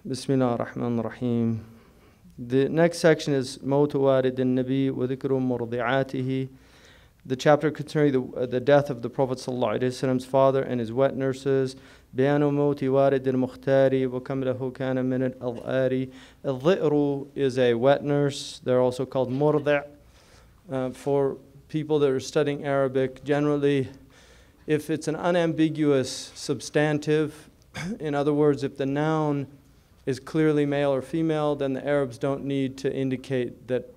Bismillah ar-Rahman ar-Rahim. The next section is Mawtu Walid al-Nabi wa dhikru murdi'atihi. The chapter concerning the death of the Prophet ﷺ's father and his wet nurses. Bayanu mawti walid al-Mukhtari wa kam lahu kana min al-adhari. Al-dhi'ru is a wet nurse. They're also called murdi'. For people that are studying Arabic, generally, if it's an unambiguous substantive, in other words, if the noun is clearly male or female, then the Arabs don't need to indicate that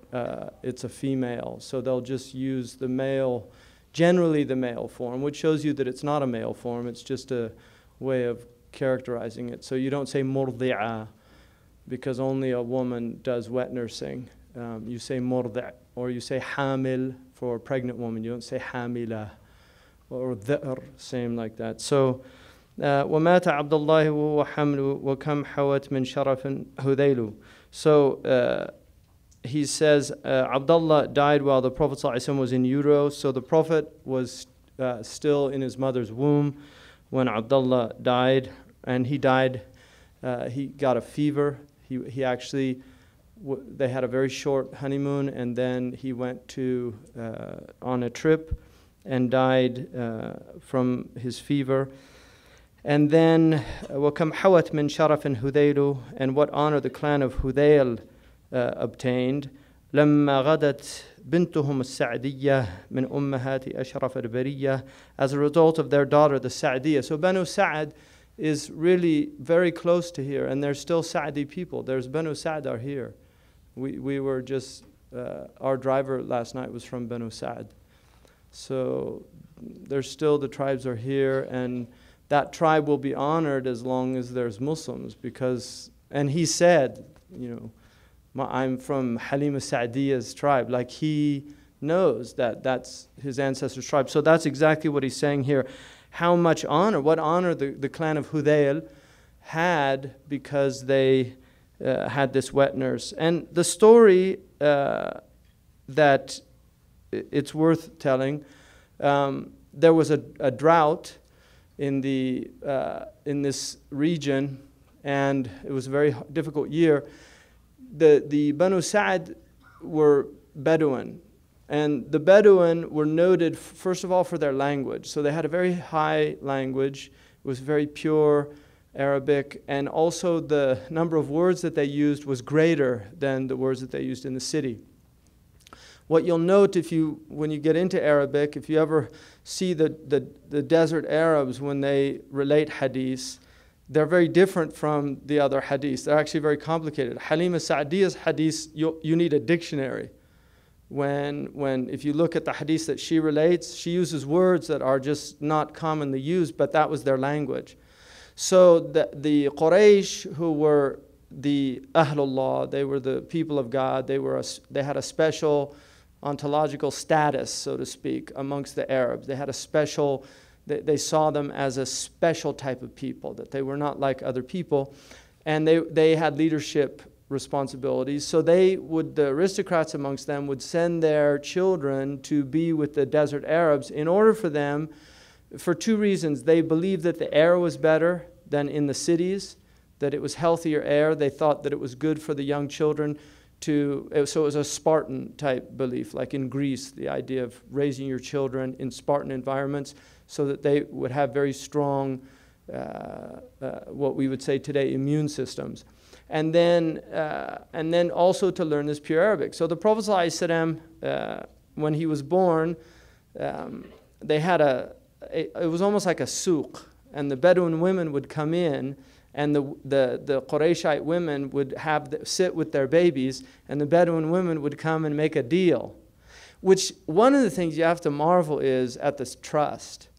it's a female. So they'll just use the male, generally the male form, which shows you that it's not a male form. It's just a way of characterizing it. So you don't say murdi'a because only a woman does wet nursing. You say murdi', or you say hamil for a pregnant woman. You don't say hamila or dhi'r, same like that. So وَمَاتَ عَبْدُ اللَّهِ وَهُوَ حَمْلُ وَكَمْ حَوَتْ مِنْ شَرَفٍ هُذَيْلُ. So he says Abdullah died while the Prophet ﷺ was in utero. So the Prophet was still in his mother's womb when Abdullah died, and he died. He got a fever. He actually, they had a very short honeymoon, and then he went to on a trip and died from his fever. And then, وَكَمْ حَوَتْ مِنْ شَرَفٍ هُذَيْلُ, and what honor the clan of Hudayl obtained. لَمَّا غَدَتْ بِنْتُهُمُ السَّعْدِيَّةِ مِنْ أُمَّهَاتِ أَشْرَفَ الْبَرِيَّةِ, as a result of their daughter, the Sa'diyah. So Banu Sa'd is really very close to here, and there's still Sa'di people. There's Banu Sa'd are here. We were just, our driver last night was from Banu Sa'd. So there's still, the tribes are here, and that tribe will be honored as long as there's Muslims, because, and he said, you know, I'm from Halima Sa'diya's tribe. Like, he knows that that's his ancestors' tribe. So that's exactly what he's saying here. How much honor, what honor the clan of Hudayl had because they had this wet nurse. And the story that it's worth telling, there was a drought in this region, and it was a very difficult year. The Banu Sa'd were Bedouin, and the Bedouin were noted first of all for their language. So they had a very high language. It was very pure Arabic, and also the number of words that they used was greater than the words that they used in the city. What you'll note when you get into Arabic, if you ever see the desert Arabs when they relate hadith, they're very different from the other hadiths. They're actually very complicated. Halima Sa'diya's hadith, you need a dictionary. If you look at the hadith that she relates, she uses words that are just not commonly used, but that was their language. So the Quraysh, who were the Ahlullah, they were the people of God, they had a special ontological status, so to speak, amongst the Arabs. They had a special, they saw them as a special type of people, that they were not like other people, and they had leadership responsibilities. So the aristocrats amongst them would send their children to be with the desert Arabs in order for them, for two reasons. They believed that the air was better than in the cities, that it was healthier air. They thought that it was good for the young children so it was a Spartan type belief, like in Greece, the idea of raising your children in Spartan environments so that they would have very strong, what we would say today, immune systems. And then also to learn this pure Arabic. So the Prophet ﷺ, when he was born, they had it was almost like a souk, and the Bedouin women would come in, and the Qurayshite women would sit with their babies, and the Bedouin women would come and make a deal. Which, one of the things you have to marvel is at this trust,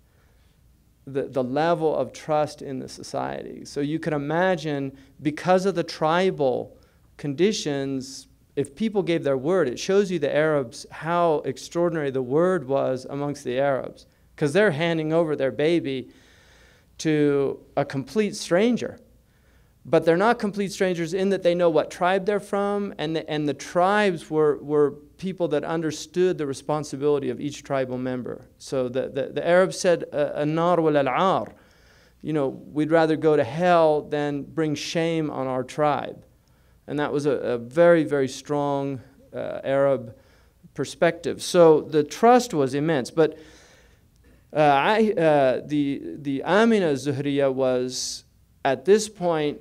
the level of trust in the society. So you can imagine, because of the tribal conditions, if people gave their word, it shows you the Arabs, how extraordinary the word was amongst the Arabs. Because they're handing over their baby to a complete stranger. But they're not complete strangers in that they know what tribe they're from, and the tribes were people that understood the responsibility of each tribal member. So the Arabs said, "An-nar wal al-ar," we'd rather go to hell than bring shame on our tribe. And that was a very, very strong Arab perspective. So the trust was immense. But the Amina Zuhriya was, at this point,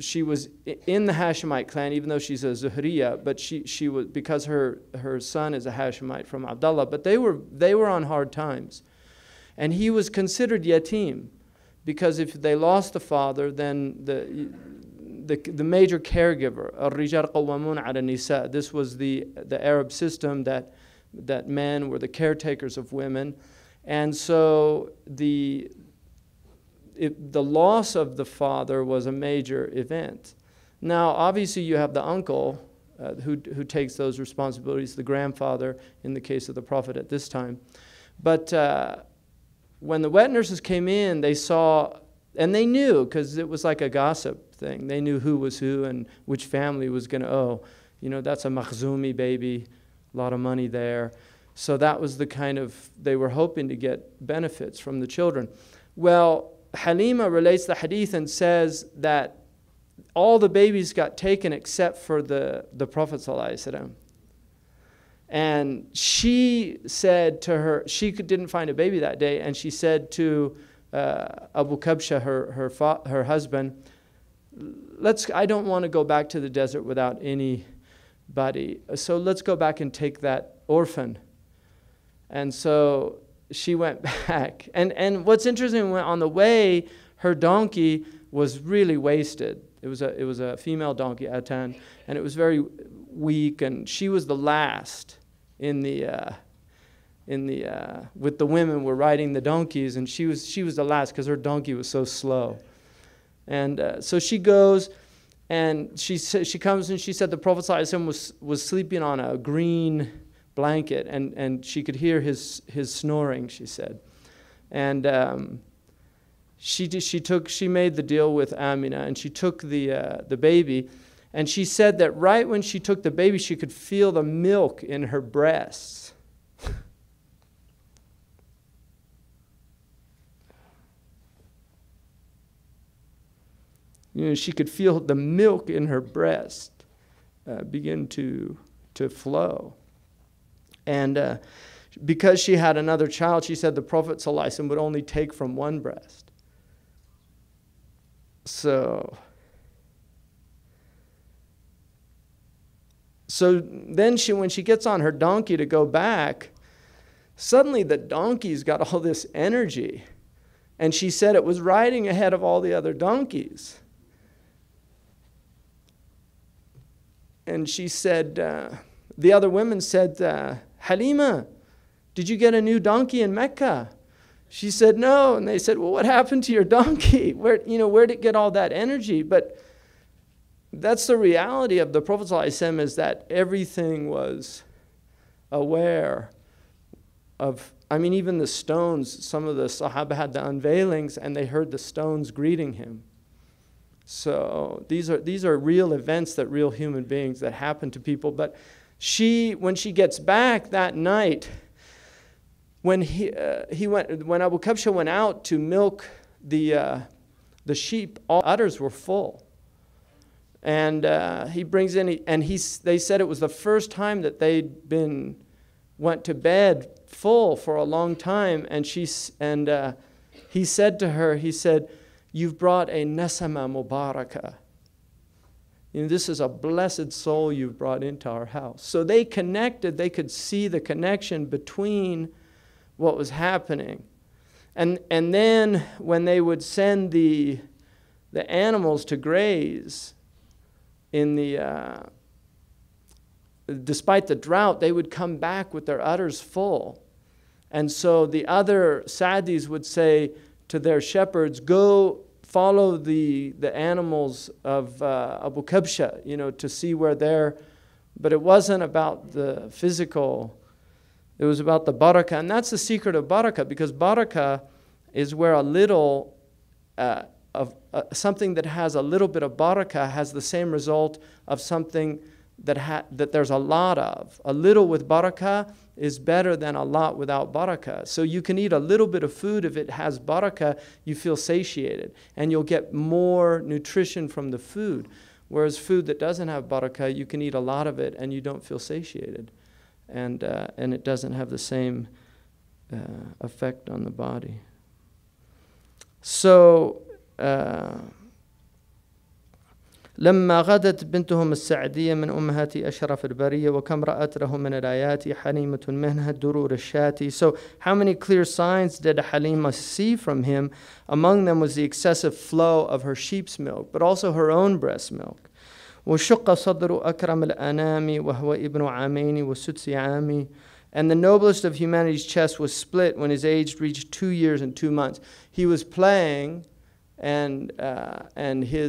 she was in the Hashemite clan, even though she's a Zuhriya, but she was, because her son is a Hashemite from Abdullah, but they were on hard times. And he was considered yatim, because if they lost the father, then the major caregiver, الرجال قوامون على النساء, this was the Arab system that men were the caretakers of women. And so the loss of the father was a major event. Now, obviously, you have the uncle who takes those responsibilities, the grandfather in the case of the Prophet at this time. But when the wet nurses came in, they saw, and they knew, because it was like a gossip thing. They knew who was who and which family was going to, that's a Makhzumi baby, a lot of money there. So that was the kind of, they were hoping to get benefits from the children. Well, Halima relates the hadith and says that all the babies got taken except for the Prophet ﷺ. And she said to her, she didn't find a baby that day, and she said to Abu Kabsha, her husband, I don't want to go back to the desert without anybody, so let's go back and take that orphan. And so she went back. And what's interesting, on the way, her donkey was really wasted. It was a female donkey, Atan, and it was very weak, and she was the last with the women were riding the donkeys, and she was the last because her donkey was so slow. And so she goes, and she comes and she said the Prophet ﷺ was sleeping on a green blanket, and she could hear his snoring, she said. And she made the deal with Amina, and she took the baby, and she said that right when she took the baby, she could feel the milk in her breasts. She could feel the milk in her breast begin to flow. And because she had another child, she said the Prophet ﷺ would only take from one breast. So then when she gets on her donkey to go back, suddenly the donkey's got all this energy. And she said it was riding ahead of all the other donkeys. And she said, the other women said, Halima, did you get a new donkey in Mecca? She said, no. And they said, well, what happened to your donkey? Where'd it get all that energy? But that's the reality of the Prophet ﷺ, is that everything was aware of, even the stones. Some of the Sahaba had the unveilings, and they heard the stones greeting him. So these are real events, that real human beings that happen to people. But when she gets back that night, when when Abu Kabsha went out to milk the sheep, all udders were full. And he brings in, they said it was the first time that they'd went to bed full for a long time. And he said to her, you've brought a Nasama Mubarakah. This is a blessed soul you've brought into our house. So they connected, they could see the connection between what was happening. And then when they would send the animals to graze despite the drought, they would come back with their udders full. And so the other Sadis would say to their shepherds, go follow the animals of Abu Kabsha, to see where they're. But it wasn't about the physical, it was about the barakah. And that's the secret of barakah, because barakah is where a little something that has a little bit of barakah has the same result of something that there's a lot of. A little with barakah is better than a lot without barakah. So you can eat a little bit of food. If it has barakah, you feel satiated, and you'll get more nutrition from the food. Whereas food that doesn't have barakah, you can eat a lot of it and you don't feel satiated, and it doesn't have the same effect on the body. So لما غدت بنتهم السعدية من أمهات أشرف البرية وكم رأت له من الآيات حليمة منها الدرور الشاتي. So how many clear signs did Halima see from him? Among them was the excessive flow of her sheep's milk, but also her own breast milk. وشق صدر أكرم الأنام وهو ابن عامين وسدس عامي. And the noblest of humanity's chest was split when his age reached 2 years and 2 months. He was playing, and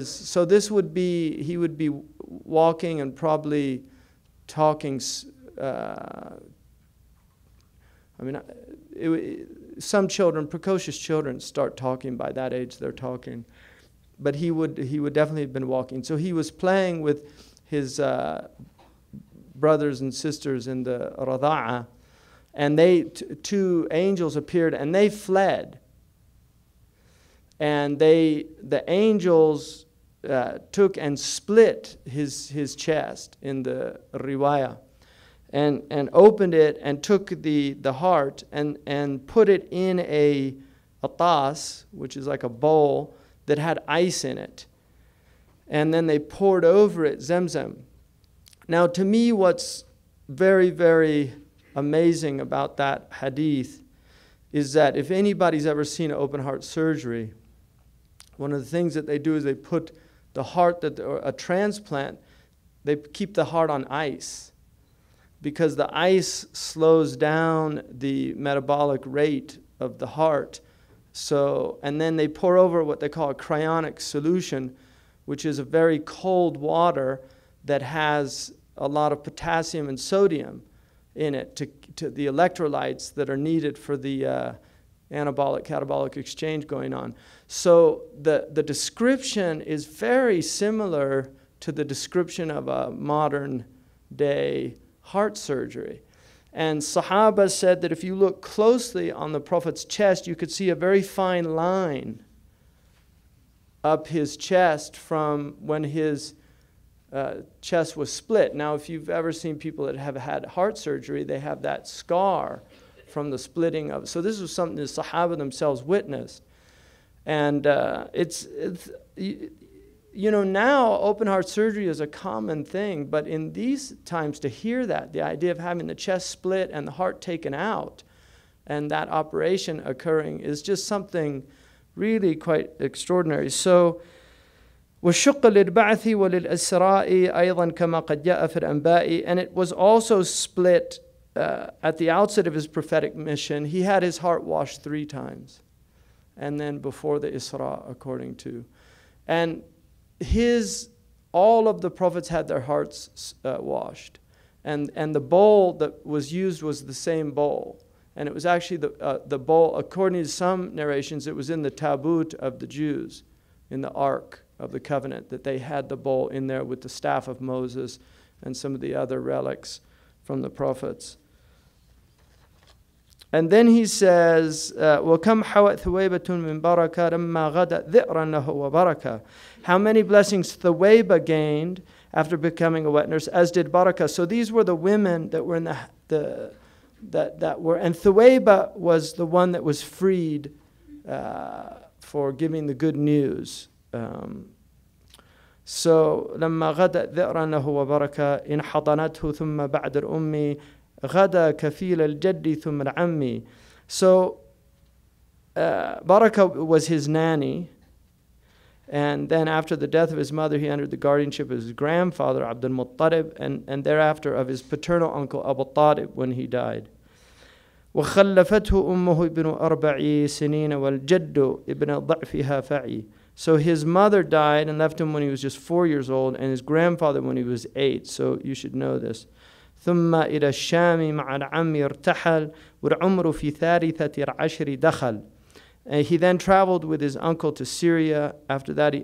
so this would be, he would be walking and probably talking. Some children, precocious children, start talking by that age. They're talking, but he would definitely have been walking. So he was playing with his brothers and sisters in the Rada'a, and two angels appeared and they fled. And the angels took and split his chest in the riwayah, and opened it and took the heart and put it in a tas, which is like a bowl that had ice in it. And then they poured over it Zamzam. Now, to me, what's very, very amazing about that hadith is that if anybody's ever seen an open heart surgery, one of the things that they do is they put the heart, a transplant, they keep the heart on ice, because the ice slows down the metabolic rate of the heart. So, and then they pour over what they call a cryonic solution, which is a very cold water that has a lot of potassium and sodium in it to the electrolytes that are needed for the anabolic catabolic exchange going on. So the description is very similar to the description of a modern day heart surgery. And Sahaba said that if you look closely on the Prophet's chest, you could see a very fine line up his chest from when his chest was split. Now, if you've ever seen people that have had heart surgery, they have that scar from the splitting of. So this was something the Sahaba themselves witnessed. And now open heart surgery is a common thing, but in these times to hear that, the idea of having the chest split and the heart taken out and that operation occurring is just something really quite extraordinary. So وَالشُّقَّ لِلْبَعْثِ وَلِلْأَسْرَاءِ أَيْضًا كَمَا قَدْ جَاءَ فِي الْأَنْبَاءِ. And it was also split at the outset of his prophetic mission. He had his heart washed 3 times. And then before the Isra, according to. And all of the prophets had their hearts washed. And the bowl that was used was the same bowl. And it was actually the bowl, according to some narrations, it was in the tabut of the Jews, in the Ark of the Covenant, that they had the bowl in there with the staff of Moses and some of the other relics from the prophets. And then he says, وَكَمْ حَوَتْ ثُوَيْبَةٌ مِّن بَرَكَةٍ لَمَّا غَدَتْ ذِئْرًا لَهُ وَبَرَكَةً. How many blessings Thuwayba gained after becoming a wet nurse, as did Barakah. So these were the women that were in that were, and Thuwayba was the one that was freed for giving the good news. So لما غدت ذئرا له وبركة إن حضنته ثم بعد الأم غدا كفيل الجد ثم العم. So Barakah was his nanny, and then after the death of his mother he entered the guardianship of his grandfather Abd al-Muttalib, and thereafter of his paternal uncle Abu Talib when he died. وخلفته أمه ابن 4 سنين والجد ابن ضعفها فعي. So his mother died and left him when he was just 4 years old, and his grandfather when he was 8. So you should know this. ثم إلى الشام مع العم ارتحل والعمر في 13 دخل. He then traveled with his uncle to Syria. After that,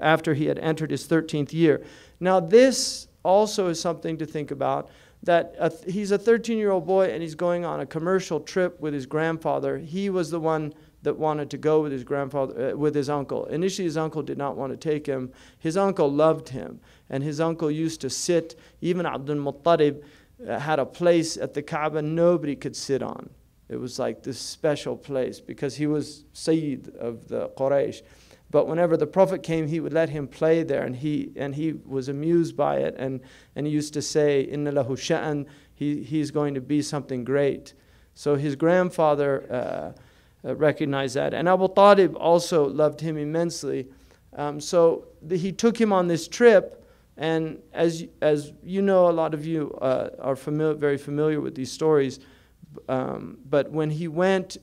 after he had entered his 13th year. Now this also is something to think about, that he's a 13-year-old boy and he's going on a commercial trip with his grandfather. He was the one that wanted to go with his grandfather, with his uncle. Initially, his uncle did not want to take him. His uncle loved him, and his uncle used to sit. Even Abd al-Muttalib had a place at the Kaaba nobody could sit on. It was like this special place because he was Sayyid of the Quraysh. But whenever the Prophet came, he would let him play there, and he was amused by it, and he used to say, "Inna lahu sha'an," he's going to be something great. So his grandfather recognized that, and Abu Talib also loved him immensely. So he took him on this trip, and as you know, a lot of you are very familiar with these stories. But when he went,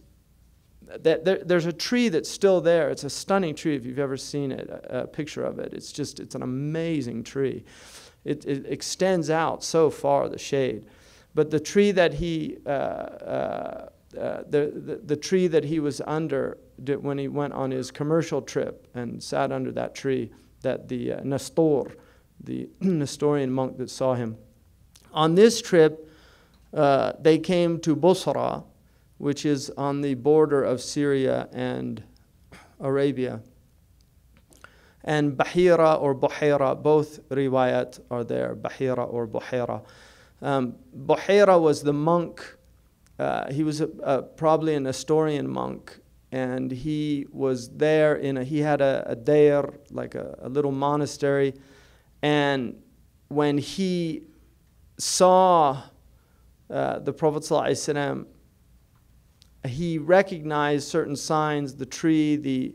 there's a tree that's still there. It's a stunning tree if you've ever seen it, a picture of it. It's an amazing tree. It extends out so far, the shade. But the tree that the tree that he was under when he went on his commercial trip and sat under that tree, that the Nestor, the Nestorian monk that saw him. On this trip, they came to Busra, which is on the border of Syria and Arabia. And Bahira or Buhaira, both riwayat are there, Bahira or Buhaira. Buhaira was the monk. He was probably a Nestorian monk, and he was there he had a dair, like a little monastery. And when he saw the Prophet ﷺ, he recognized certain signs: the tree, the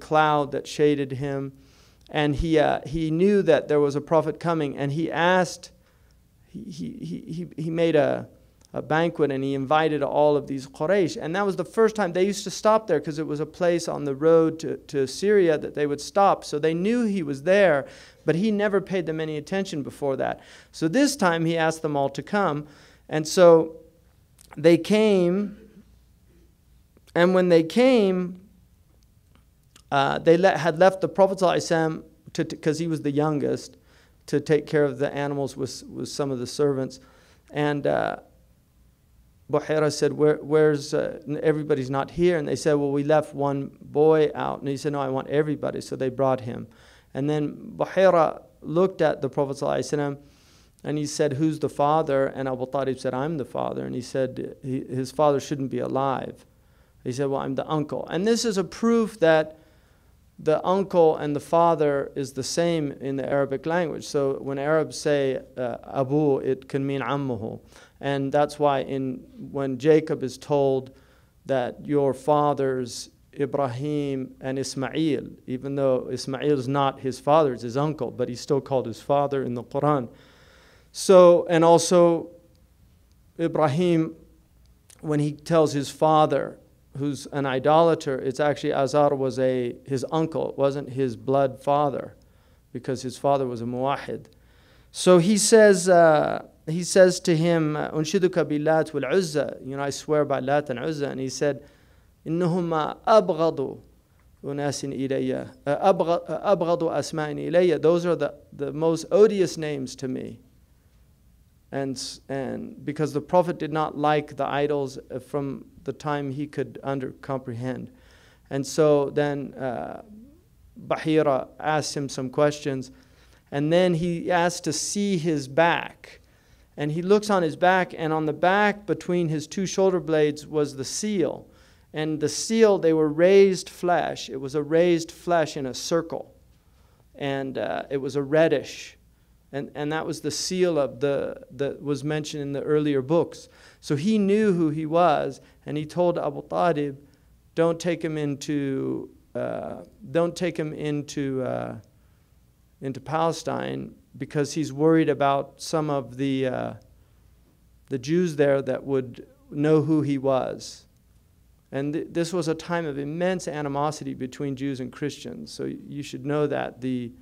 cloud that shaded him, and he knew that there was a prophet coming. And he asked. He made a banquet, and he invited all of these Quraysh. And that was the first time they used to stop there, because it was a place on the road to Syria that they would stop. So they knew he was there, but he never paid them any attention before that. So this time he asked them all to come. And so they came. And when they came, they had left the Prophet ﷺ because he was the youngest, to take care of the animals with some of the servants. And Buhaira said, where's, everybody's not here. And they said, well, we left one boy out. And he said, no, I want everybody. So they brought him. And then Buhaira looked at the Prophet ﷺ, and he said, who's the father? And Abu Talib said, I'm the father. And he said, his father shouldn't be alive. He said, well, I'm the uncle. And this is a proof that the uncle and the father is the same in the Arabic language. So when Arabs say Abu, it can mean Ammuhu. And that's why when Jacob is told that your fathers Ibrahim and Ismail, even though Ismail is not his father, it's his uncle, but he's still called his father in the Quran. So, and also Ibrahim, when he tells his father, who's an idolater, it's actually Azar was his uncle. It wasn't his blood father, because his father was a muwahid. So he says to him, Unshiduka billat wal Uzza, I swear by Lat and Uzza. And he said, Innahuma abghadu unasin ilayya, abghadu asma'in ilayya. Those are the most odious names to me. And because the Prophet did not like the idols from the time he could comprehend. And so then Bahira asked him some questions, and then he asked to see his back. And he looks on his back, and on the back between his two shoulder blades was the seal. And the seal, they were raised flesh. It was a raised flesh in a circle. And it was a reddish. And that was the seal of that was mentioned in the earlier books. So he knew who he was, and he told Abu Talib, don't take him into Palestine, because he's worried about some of the Jews there that would know who he was. And this was a time of immense animosity between Jews and Christians. So you should know that the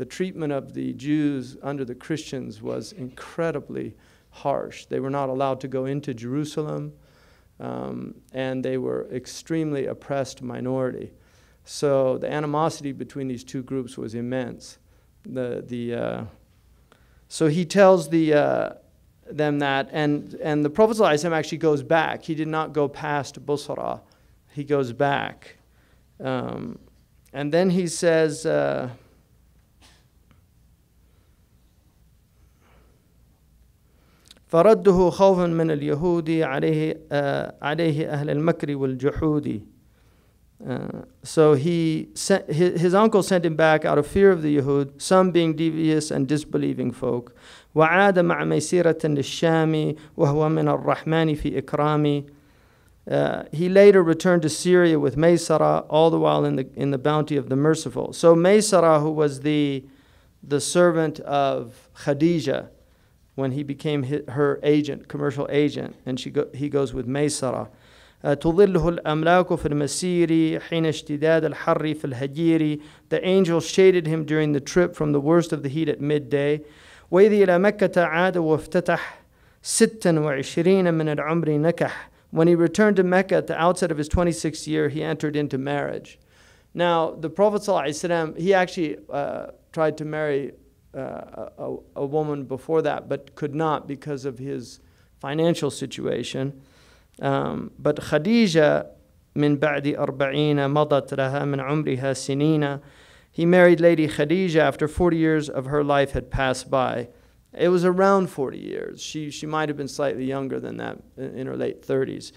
treatment of the Jews under the Christians was incredibly harsh. They were not allowed to go into Jerusalem, and they were extremely oppressed minority. So the animosity between these two groups was immense. So he tells them that, and the Prophet ﷺ actually goes back. He did not go past Busra. He goes back. And then he says, فَرَدُّهُ خَوْفًا مِنَ الْيَهُودِ عَلَيْهِ أَهْلَ الْمَكْرِ وَالْجُحُودِ. So his uncle sent him back out of fear of the Yahud, some being devious and disbelieving folk. وعاد مع ميسرة للشام وهو من الرحمن في إكرامي. He later returned to Syria with Maysara, all the while in the bounty of the merciful. So Maysara, who was the servant of Khadija, when he became her agent, commercial agent, and he goes with Maysara. تظله الأملاك في المسير حين اشتداد الحر في الهجير. The angel shaded him during the trip from the worst of the heat at midday. وإذ إلى مكة عاد وافتتح 26 من العمر نكح. When he returned to Mecca at the outset of his 26th year, he entered into marriage. Now, the Prophet ﷺ, he actually tried to marry a woman before that, but could not because of his financial situation. But Khadija, من بعد 40 مضت لها من عمرها سنين. He married Lady Khadija after 40 years of her life had passed by. It was around 40 years. She might have been slightly younger than that, in her late 30s.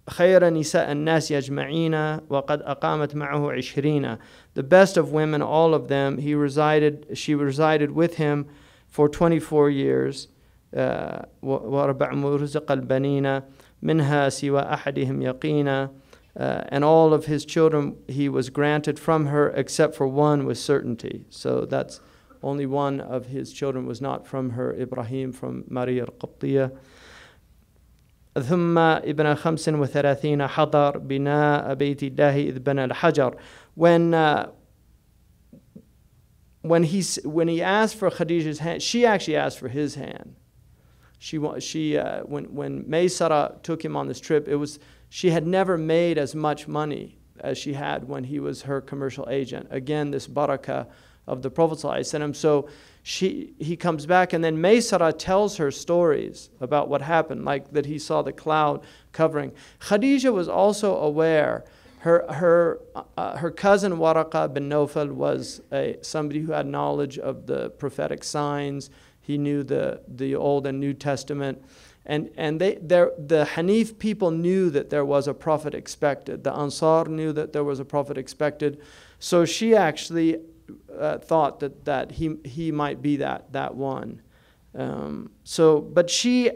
خير نساء الناس يجمعين وقد أقامت معه 20. The best of women, all of them, she resided with him for 24 years. وربع مرزق البنين منها سوى أحدهم يقينا. And all of his children he was granted from her except for one with certainty. So that's only one of his children was not from her, Ibrahim from Maria al-Qibtiyya. ثم ابن 35 حضر بناء بيت الله إذ بنى الحجر. When he asked for Khadija's hand, she actually asked for his hand. When Maysara took him on this trip, she had never made as much money as she had when he was her commercial agent. Again, this barakah of the Prophet ﷺ. So he comes back, and then Maysara tells her stories about what happened, like that he saw the cloud covering. Khadija was also aware. Her cousin Waraqa bin Nawfal was somebody who had knowledge of the prophetic signs. He knew the Old and New Testament. And the Hanif people knew that there was a prophet expected. The Ansar knew that there was a prophet expected. So she actually thought that he might be that one. But she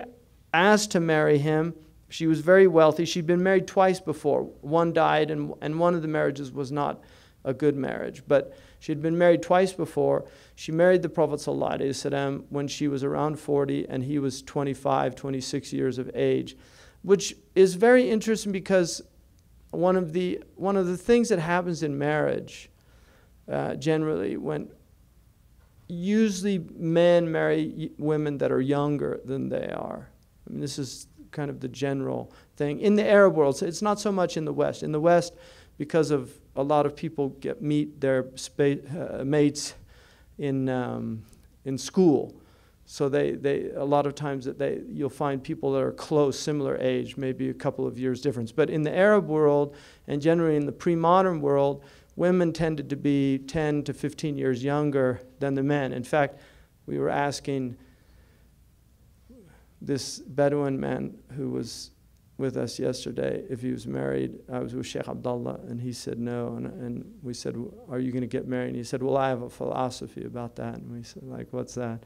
asked to marry him. She was very wealthy. She'd been married twice before. One died, and one of the marriages was not a good marriage. But she'd been married twice before. She married the Prophet ﷺ when she was around 40, and he was 25, 26 years of age, which is very interesting because one of the things that happens in marriage, generally, when usually men marry women that are younger than they are. I mean, this is kind of the general thing. In the Arab world, so it's not so much in the West. In the West, because of a lot of people meet their mates in school, so they a lot of times you'll find people that are close, similar age, maybe a couple of years difference. But in the Arab world, and generally in the pre-modern world, women tended to be 10 to 15 years younger than the men. In fact, we were asking this Bedouin man who was with us yesterday if he was married. I was with Shaykh Abdullah, and he said no. And we said, are you going to get married? And he said, well, I have a philosophy about that. And we said, like, what's that?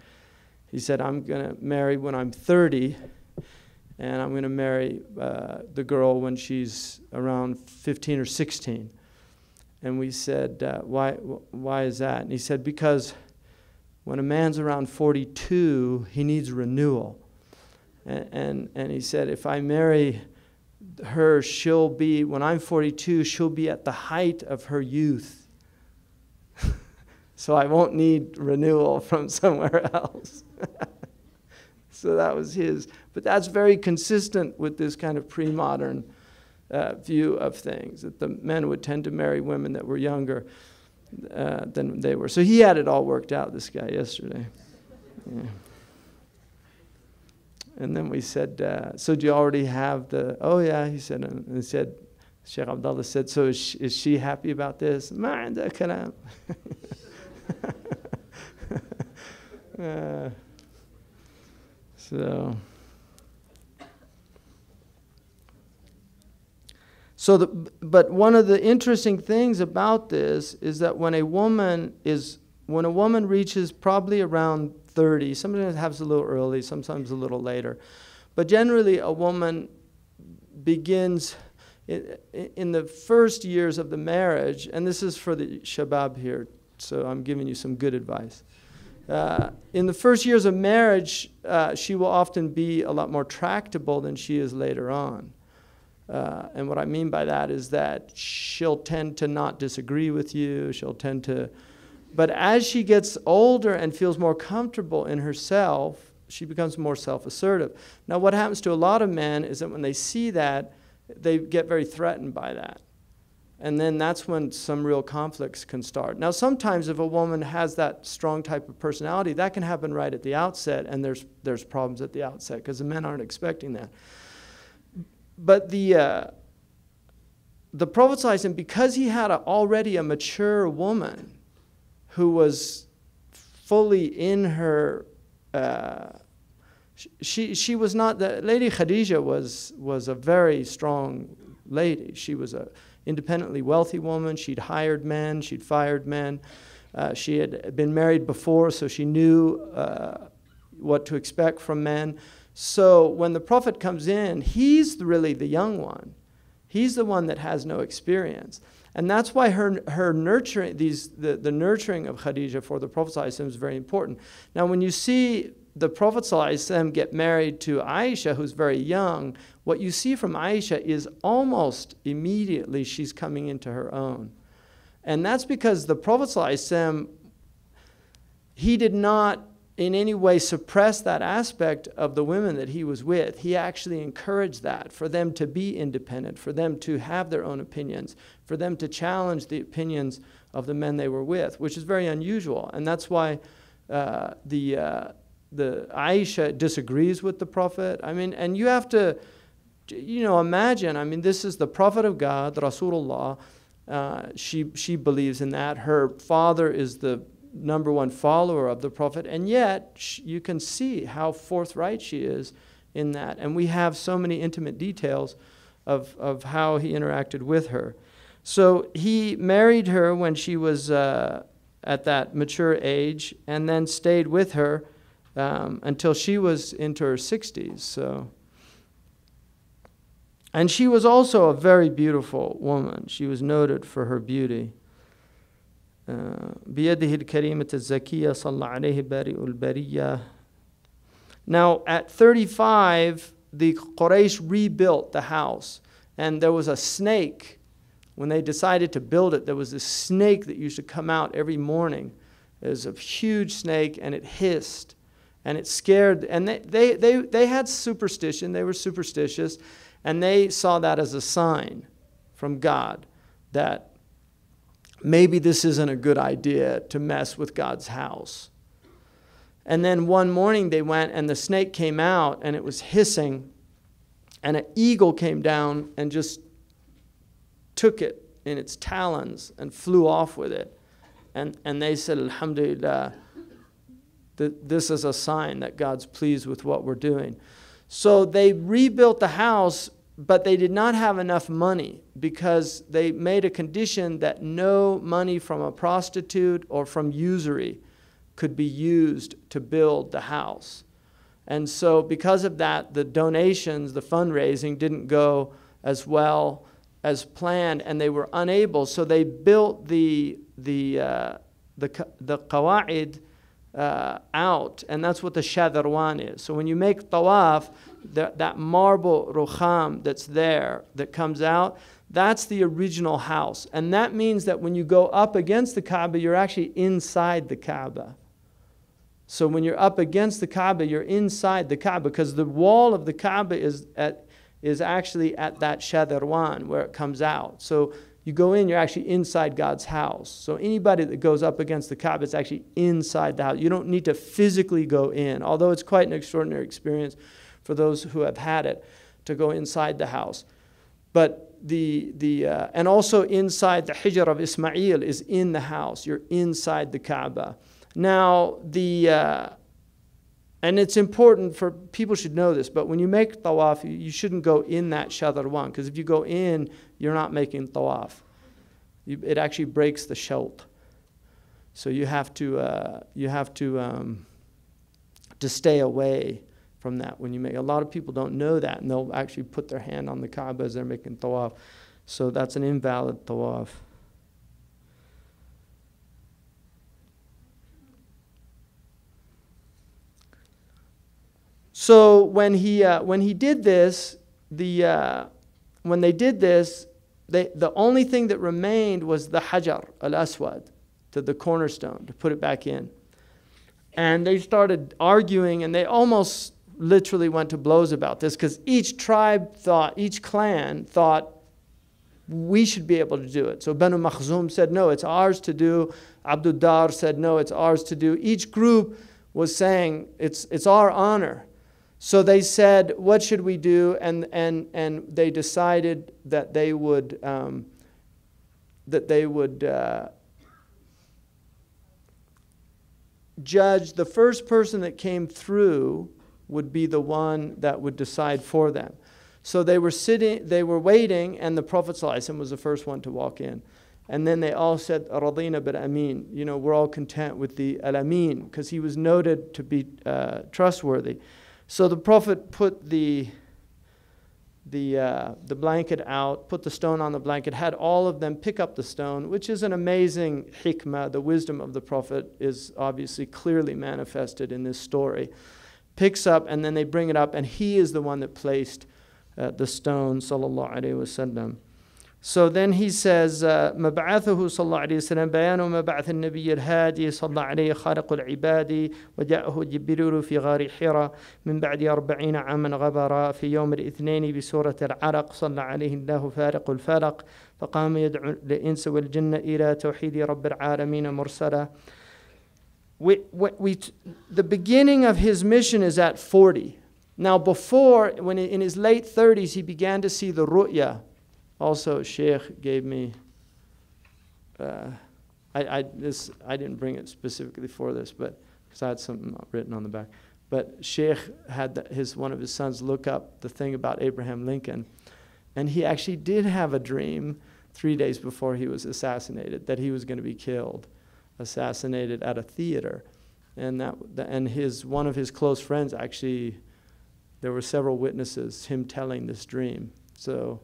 He said, I'm going to marry when I'm 30, and I'm going to marry the girl when she's around 15 or 16. And we said, why is that? And he said, because when a man's around 42, he needs renewal. And he said, if I marry her, she'll be, when I'm 42, she'll be at the height of her youth. So I won't need renewal from somewhere else. So that was his. But that's very consistent with this kind of pre-modern view of things, that the men would tend to marry women that were younger. than they were. So he had it all worked out, this guy, yesterday. Yeah. And then we said, so do you already have the, oh yeah, he said, and he said, Shaykh Abdullah said, so is she happy about this? Ma عندها كلام. But one of the interesting things about this is that when a woman reaches probably around 30, sometimes it happens a little early, sometimes a little later, but generally a woman begins in the first years of the marriage, and this is for the shabab here, so I'm giving you some good advice. In the first years of marriage, she will often be a lot more tractable than she is later on. And what I mean by that is that she'll tend to not disagree with you, but as she gets older and feels more comfortable in herself, she becomes more self-assertive. Now what happens to a lot of men is that when they see that, they get very threatened by that. And then that's when some real conflicts can start. Now sometimes if a woman has that strong type of personality, that can happen right at the outset, and there's problems at the outset because the men aren't expecting that. But the Prophet ﷺ, because he had already a mature woman who was fully in her, she was not, the Lady Khadija was a very strong lady. She was a independently wealthy woman. She'd hired men, she'd fired men. She had been married before, so she knew what to expect from men. So when the Prophet comes in, he's really the young one. He's the one that has no experience. And that's why her nurturing, the nurturing of Khadija for the Prophet ﷺ is very important. Now when you see the Prophet ﷺ get married to Aisha, who's very young, what you see from Aisha is almost immediately she's coming into her own. And that's because the Prophet ﷺ, he did not in any way suppress that aspect of the women that he was with. He actually encouraged that, for them to be independent, for them to have their own opinions, for them to challenge the opinions of the men they were with, which is very unusual. And that's why the Aisha disagrees with the Prophet. I mean, and you have to, imagine, I mean, this is the Prophet of God, Rasulullah. She believes in that. Her father is the #1 follower of the Prophet, and yet you can see how forthright she is in that. And we have so many intimate details of how he interacted with her. So he married her when she was at that mature age, and then stayed with her until she was into her 60s. So, and she was also a very beautiful woman. She was noted for her beauty. بيده الكريمة الزكية صلى عليه بارئ البرية. Now at 35, the Quraysh rebuilt the house, and there was a snake. When they decided to build it, there was this snake that used to come out every morning. It was a huge snake, and it hissed, and it scared. And they had superstition. They were superstitious, and they saw that as a sign from God that maybe this isn't a good idea to mess with God's house. And then one morning they went, and the snake came out, and it was hissing, and an eagle came down and just took it in its talons and flew off with it. And they said, Alhamdulillah, this is a sign that God's pleased with what we're doing. So they rebuilt the house, but they did not have enough money, because they made a condition that no money from a prostitute or from usury could be used to build the house. And so because of that, the donations, the fundraising didn't go as well as planned, and they were unable. So they built the qawa'id out, and that's what the shadarwan is. So when you make tawaf, that marble rukham that's there, that comes out, that's the original house. And that means that when you go up against the Kaaba, you're actually inside the Kaaba. So when you're up against the Kaaba, you're inside the Kaaba, because the wall of the Kaaba is actually at that shadarwan where it comes out. So You go in, you're actually inside God's house. So anybody that goes up against the Kaaba is actually inside the house. You don't need to physically go in, although it's quite an extraordinary experience for those who have had it to go inside the house. But and also inside the Hijr of Ismail is in the house. You're inside the Kaaba. Now, and it's important for people should know this, but when you make tawaf, you shouldn't go in that shadr one, because if you go in, you're not making tawaf. It actually breaks the shalt. So you have to stay away from that when you make. A lot of people don't know that, and they'll actually put their hand on the Kaaba as they're making tawaf. So that's an invalid tawaf. So when he did this, when they did this, the only thing that remained was the Hajar al-Aswad, to the cornerstone, to put it back in. And they started arguing, and they almost literally went to blows about this, because each clan thought, we should be able to do it. So Banu Makhzum said, no, it's ours to do. Abdul Dar said, no, it's ours to do. Each group was saying, it's our honor. So they said, what should we do? And they decided that they would judge the first person that came through would be the one that would decide for them. So they were waiting, and the Prophet ﷺ was the first one to walk in. And then they all said, Radina bil Amin. You know, we're all content with the Al-Amin, because he was noted to be trustworthy. So the Prophet put the blanket out, put the stone on the blanket, had all of them pick up the stone, which is an amazing hikmah. The wisdom of the Prophet is obviously clearly manifested in this story. Picks up, and then they bring it up, and he is the one that placed the stone, sallallahu alayhi wasallam. So then he says, مبعثه صلى الله عليه وسلم بيان مبعث النبي الهادي صلى الله عليه خالق العباد وجاءه جبريل في غار حراء من بعد 40 عاما غبرا في يوم الاثنين بسورة العلق صلى عليه الله فارق الفلق فقام يدعو الإنس والجن إلى توحيد رب العالمين مرسلا. The beginning of his mission is at 40. Now before, when in his late 30s, he began to see the ru'ya. Also, Sheikh gave me, I didn't bring it specifically for this, but because I had something written on the back. But Sheikh had one of his sons look up the thing about Abraham Lincoln, and he actually did have a dream 3 days before he was assassinated that he was going to be killed, assassinated at a theater, and one of his close friends actually, there were several witnesses him telling this dream. So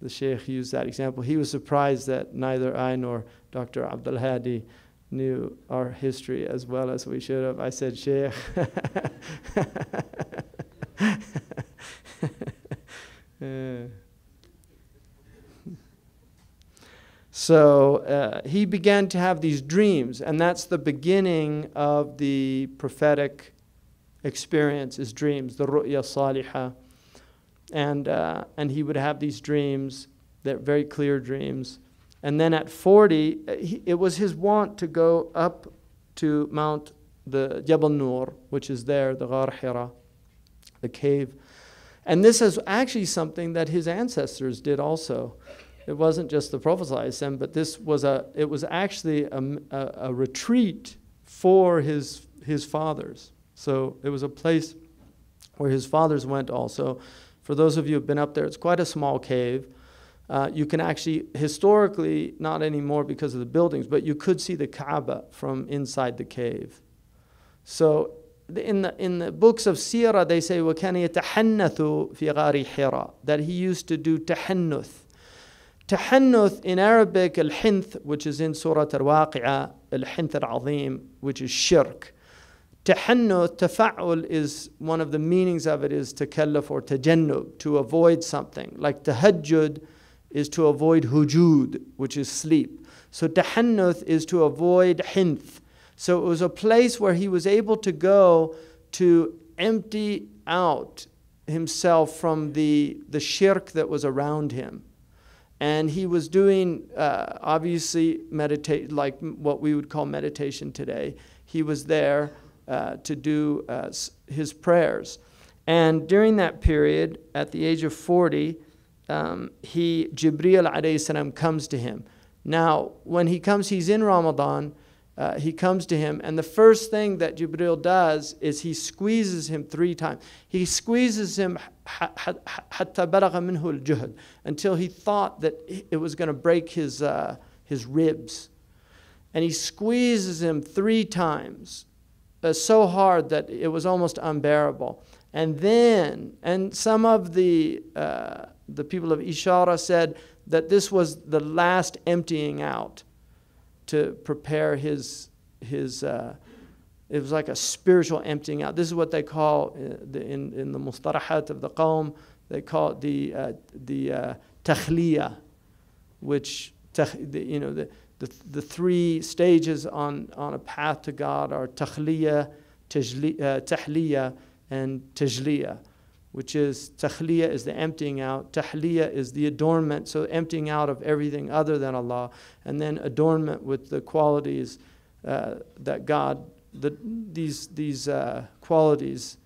the Sheikh used that example. He was surprised that neither I nor Dr. Abdul Hadi knew our history as well as we should have. I said, Sheikh. So he began to have these dreams, and that's the beginning of the prophetic experience, is dreams, the ru'ya salihah. And he would have these dreams, they're very clear dreams. And then at 40, it was his wont to go up to Mount the Jabal Nur, which is there, the Ghar Hira, the cave. And this is actually something that his ancestors did also. It wasn't just the Prophet ﷺ, but it was actually a retreat for his fathers. So it was a place where his fathers went also. For those of you who have been up there, it's quite a small cave. You can actually, historically, not anymore because of the buildings, but you could see the Kaaba from inside the cave. So in the books of Sirah, they say, وَكَانَ يَتَحَنَّثُ فِي غَارِ حِرَى, that he used to do tahannuth. Tahannuth in Arabic, al-hinth, which is in Surah al-Waqi'ah, al-hinth al-azim, which is shirk. Tahannuth, tafa'ul, is one of the meanings of it is takalluf or tajannub, to avoid something. Like tahajjud is to avoid hujud, which is sleep. So tahannuth is to avoid hinth. So it was a place where he was able to go to empty out himself from the shirk that was around him. And he was doing, obviously, like what we would call meditation today. He was there to do his prayers. And during that period, at the age of 40, Jibreel alayhi salam comes to him. Now, when he comes, he's in Ramadan. He comes to him, and the first thing that Jibreel does is he squeezes him 3 times. He squeezes him حتى بلغ منه الجهد, until he thought that it was going to break his ribs. And he squeezes him 3 times, so hard that it was almost unbearable. And then, and some of the people of Ishara said that this was the last emptying out to prepare his it was like a spiritual emptying out. This is what they call in the mustarahat of the qawm, they call it the takhliya, which the 3 stages on a path to God are takhliya, tahliya, and tajliya, which is takhliya is the emptying out, tahliya is the adornment, so emptying out of everything other than Allah, and then adornment with the qualities that God, these qualities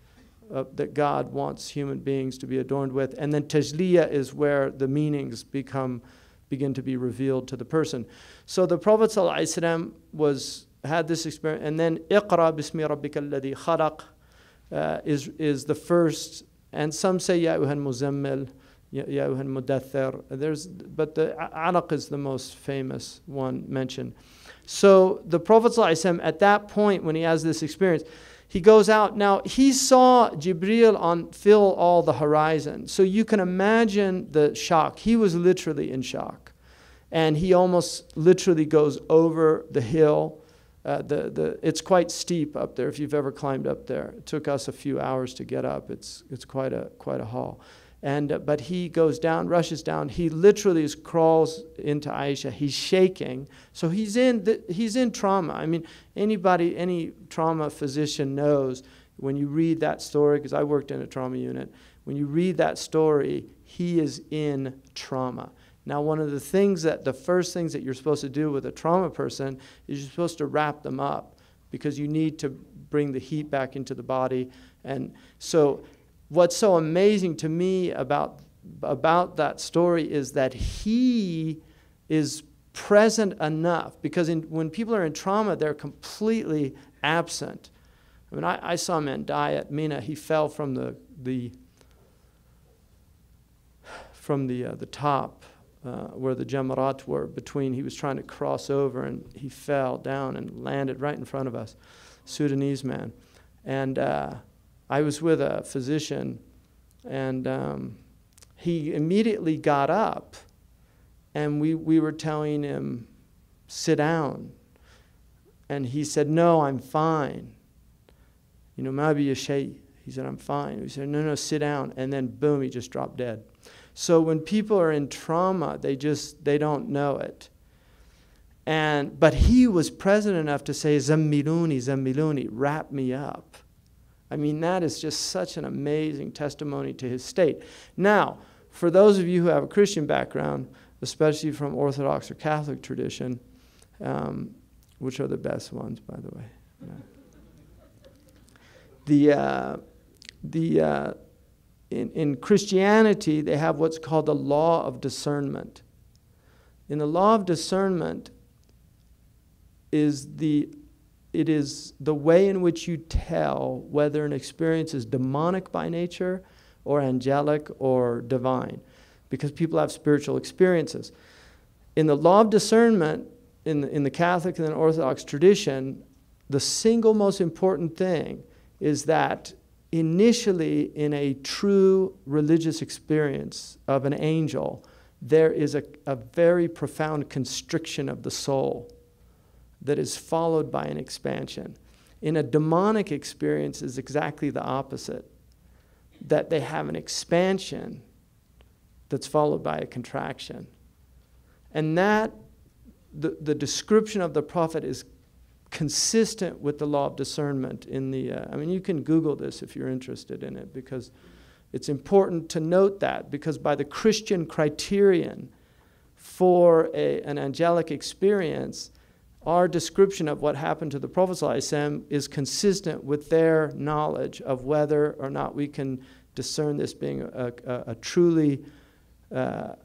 that God wants human beings to be adorned with, and then tajliya is where the meanings begin to be revealed to the person. So the Prophet ﷺ had this experience, and then iqra bismi rabbika alladhi khalaq is the first. And some say Ya Ayyuhan Muzammil, Ya Ayyuhan Mudaththir. But the Alaq is the most famous one mentioned. So the Prophet ﷺ, at that point when he has this experience, he goes out. Now he saw Jibreel fill all the horizon. So you can imagine the shock. He was literally in shock. And he almost literally goes over the hill. It's quite steep up there if you've ever climbed up there. It took us a few hours to get up. It's quite a haul. But he goes down, rushes down. He literally crawls into Aisha. He's shaking. So he's in trauma. I mean, any trauma physician knows when you read that story, because I worked in a trauma unit, when you read that story, he is in trauma. Now, one of the first things that you're supposed to do with a trauma person is you're supposed to wrap them up, because you need to bring the heat back into the body. And so what's so amazing to me about that story is that he is present enough, because when people are in trauma, they're completely absent. I mean, I saw a man die at Mina. He fell from the top. Where the jamarat were between, he was trying to cross over, and he fell down and landed right in front of us, Sudanese man. And I was with a physician, and he immediately got up, and we were telling him, sit down. And he said, no, I'm fine. Maybe a shaykh. He said, I'm fine. We said, no, sit down. And then boom, he just dropped dead. So when people are in trauma, they don't know it. But he was present enough to say, Zammiluni, Zammiluni, wrap me up. I mean, that is just such an amazing testimony to his state. Now, for those of you who have a Christian background, especially from Orthodox or Catholic tradition, which are the best ones, by the way. In Christianity, they have what's called the law of discernment. In the law of discernment it is the way in which you tell whether an experience is demonic by nature or angelic or divine, because people have spiritual experiences. In the law of discernment, in the Catholic and Orthodox tradition, the single most important thing is that initially, in a true religious experience of an angel, there is a very profound constriction of the soul that is followed by an expansion. In a demonic experience is exactly the opposite, that they have an expansion that's followed by a contraction. And that, the description of the Prophet is consistent with the law of discernment in the, you can Google this if you're interested in it, because it's important to note that, because by the Christian criterion, for an angelic experience, our description of what happened to the Prophet ﷺ is consistent with their knowledge of whether or not we can discern this being a truly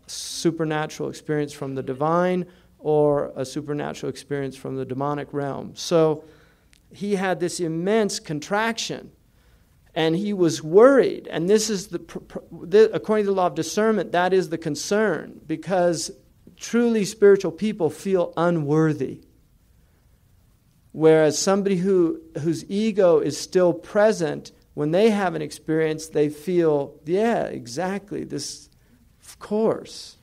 supernatural experience from the divine or a supernatural experience from the demonic realm. So he had this immense contraction, and he was worried. And this is according to the law of discernment, that is the concern, because truly spiritual people feel unworthy. Whereas somebody whose ego is still present, when they have an experience, they feel, yeah, exactly, this, of course.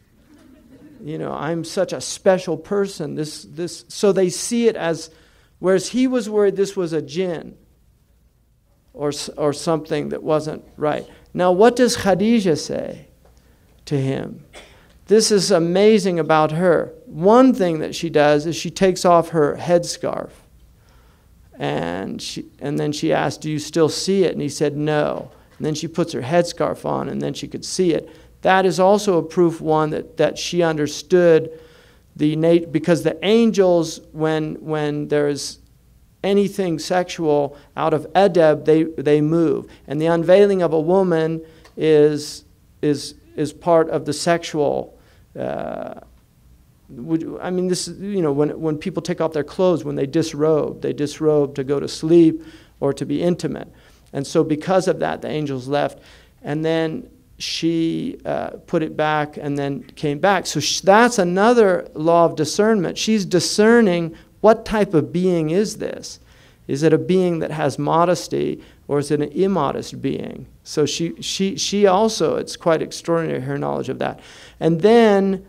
I'm such a special person. This. So they see it as, whereas he was worried this was a jinn or something that wasn't right. Now, what does Khadija say to him? This is amazing about her. One thing that she does is she takes off her headscarf. And then she asked, do you still see it? And he said, no. And then she puts her headscarf on, and then she could see it. That is also a proof, one, that she understood because the angels, when there's anything sexual out of adab, they move. And the unveiling of a woman is part of the sexual. This is, when people take off their clothes, when they disrobe to go to sleep or to be intimate. And so because of that, the angels left. And then she put it back and then came back. So that's another law of discernment. She's discerning what type of being is this. Is it a being that has modesty, or is it an immodest being? So she also, it's quite extraordinary, her knowledge of that. And then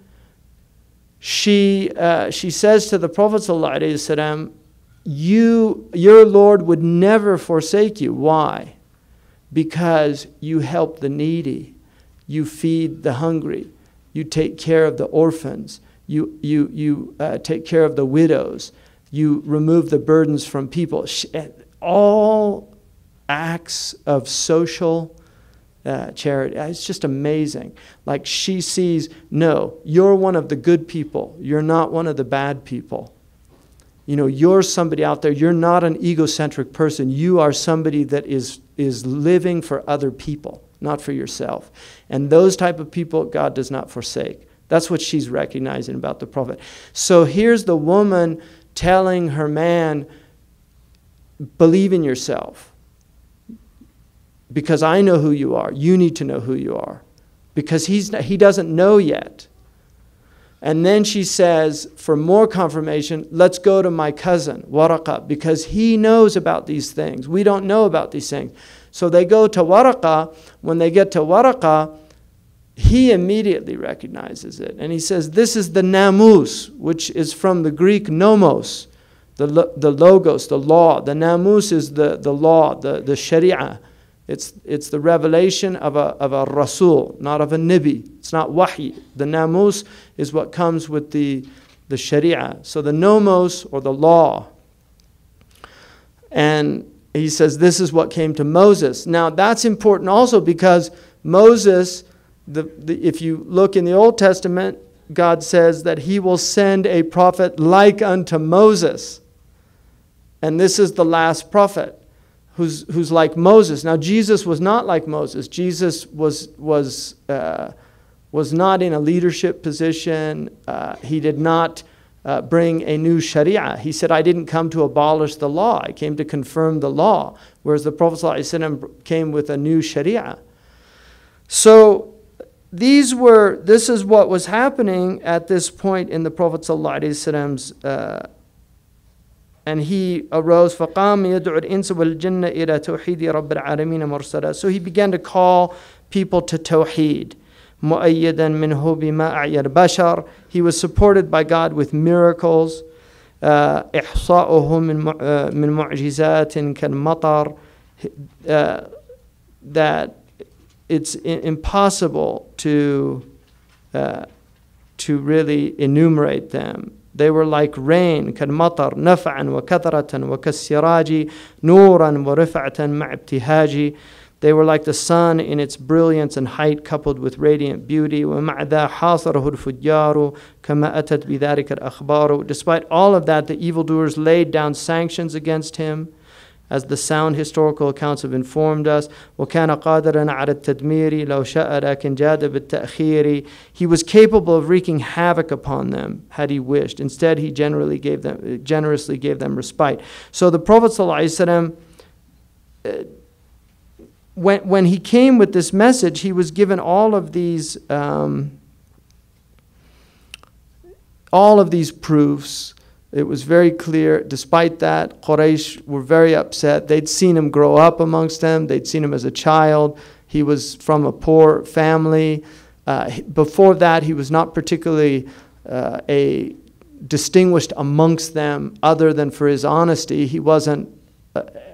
she says to the Prophet ﷺ, your Lord would never forsake you. Why? Because you help the needy, you feed the hungry, you take care of the orphans, you take care of the widows, you remove the burdens from people. All acts of social charity. It's just amazing. Like she sees, no, you're one of the good people. You're not one of the bad people. You're somebody out there. You're not an egocentric person. You are somebody that is living for other people, not for yourself. And those type of people, God does not forsake. That's what she's recognizing about the Prophet. So here's the woman telling her man, believe in yourself. Because I know who you are. You need to know who you are. Because he doesn't know yet. And then she says, for more confirmation, let's go to my cousin, Waraqa, because he knows about these things. We don't know about these things. So they go to Waraqa. When they get to Waraqa, he immediately recognizes it. And he says, this is the namus, which is from the Greek nomos, the logos, the law. The namus is the law, the sharia. It's the revelation of a rasul, not of a nabi. It's not wahi. The namus is what comes with the sharia. So the nomos, or the law. And he says this is what came to Moses. Now that's important also because Moses, if you look in the Old Testament, God says that he will send a prophet like unto Moses. And this is the last prophet who's like Moses. Now Jesus was not like Moses. Jesus was not in a leadership position. He did not bring a new sharia. He said, I didn't come to abolish the law. I came to confirm the law. Whereas the Prophet ﷺ came with a new sharia. So this is what was happening at this point in the Prophet ﷺ's and he arose, فَقَامَ يَدْعُ الْإِنسَ وَالْجِنَّ إِلَى تَوْحِيدِ رَبِّ الْعَالَمِينَ مُرْسَلًا. So he began to call people to tawheed. مُؤَيَّدًا مِنْهُ بِمَا أَعْيَى الْبَشَرِ. He was supported by God with miracles. إِحْصَاؤُهُ مِنْ مُعْجِزَاتٍ كَالْمَطَرِ. That it's impossible to really enumerate them. They were like rain, كالمطر نفعا وكثرة وكالسراج نورا ورفعة مع ابتهاج. They were like the sun in its brilliance and height coupled with radiant beauty. وَمَعْ ذَا حَاصَرَهُ الْفُجَّارُ كَمَا أَتَتْ بِذَلِكَ الْأَخْبَارُ. Despite all of that, the evildoers laid down sanctions against him, as the sound historical accounts have informed us. وَكَانَ قَادِرًا عَلَى التَّدْمِيرِ لَوْ شَاءَ لَكِنْ جَادَ بِالتَّأْخِيرِ. He was capable of wreaking havoc upon them had he wished. Instead, he generously gave them respite. So the Prophet ﷺ, when he came with this message, he was given all of these proofs. It was very clear. Despite that, Quraysh were very upset. They'd seen him grow up amongst them. They'd seen him as a child. He was from a poor family. Before that, he was not particularly distinguished amongst them other than for his honesty. He wasn't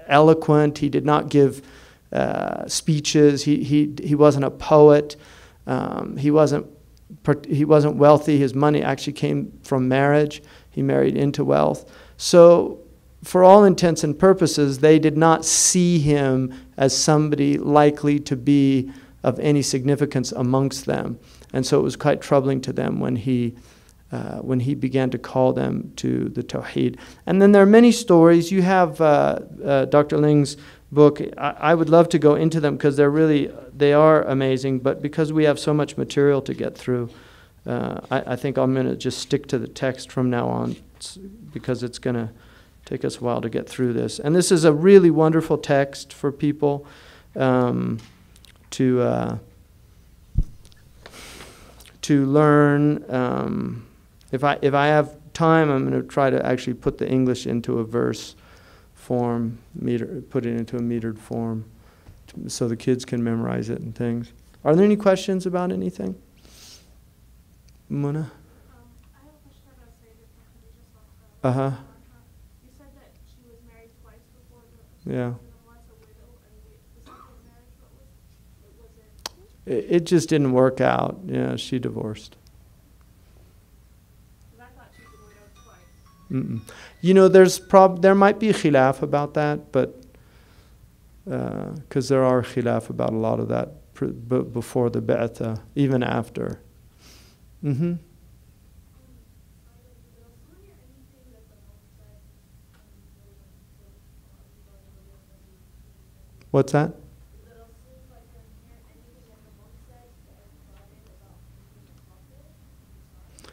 eloquent. He did not give speeches. He wasn't a poet. He wasn't wealthy. His money actually came from marriage. He married into wealth. So for all intents and purposes, they did not see him as somebody likely to be of any significance amongst them. And so it was quite troubling to them when he began to call them to the Tawheed. And then there are many stories. You have Dr. Ling's book. I would love to go into them because they are amazing, but because we have so much material to get through, I think I'm going to just stick to the text from now on because it's going to take us a while to get through this. And this is a really wonderful text for people to learn. If I have time, I'm going to try to actually put the English into a verse form, put it into a metered form so the kids can memorize it and things. Are there any questions about anything? Muna? I have a question about Sayyidah Khadija. You said that she was married twice before the Yeah. once a widow, and the second marriage, what was it? It just didn't work out. Yeah, she divorced. Because I thought she was widowed twice. You know, there might be khilaf about that, but because there are khilaf about a lot of that before the Ba'atha, even after. What's that?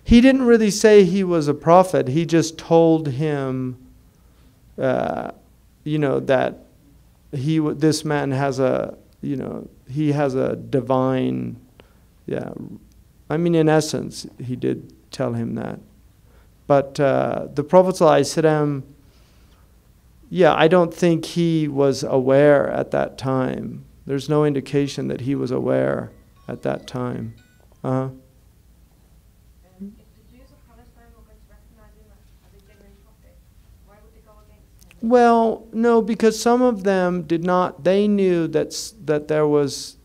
He didn't really say he was a prophet. He just told him, that this man has he has a divine, I mean, in essence, he did tell him that. But the Prophet ﷺ, I don't think he was aware at that time. There's no indication that he was aware at that time. Well, no, because some of them did not. They knew that there was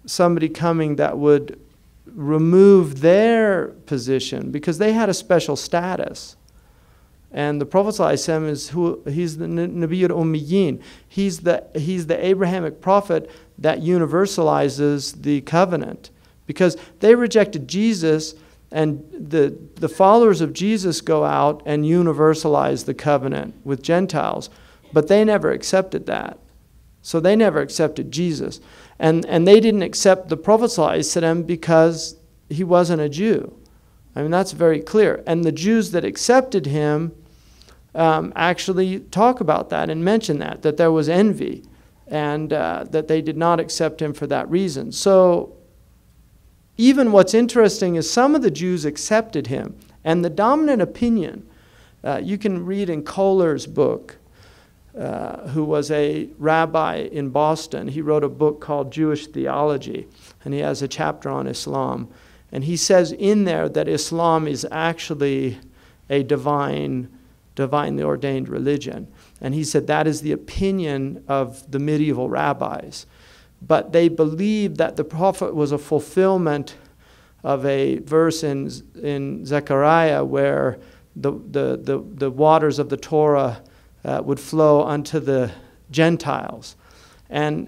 somebody coming that would remove their position because they had a special status. And the Prophet ﷺ he's the Nabiyyul Ummiyin. He's the Abrahamic prophet that universalizes the covenant, because they rejected Jesus. And the followers of Jesus go out and universalize the covenant with Gentiles, but they never accepted that. So they never accepted Jesus. And they didn't accept the Prophet ﷺ because he wasn't a Jew. I mean, that's very clear. And the Jews that accepted him actually talk about that and mention that there was envy, and that they did not accept him for that reason. So even what's interesting is some of the Jews accepted him. And the dominant opinion, you can read in Kohler's book, who was a rabbi in Boston. He wrote a book called Jewish Theology, and he has a chapter on Islam. And he says in there that Islam is actually a divinely ordained religion. And he said that is the opinion of the medieval rabbis. But they believed that the Prophet was a fulfillment of a verse in Zechariah where the waters of the Torah would flow unto the Gentiles. And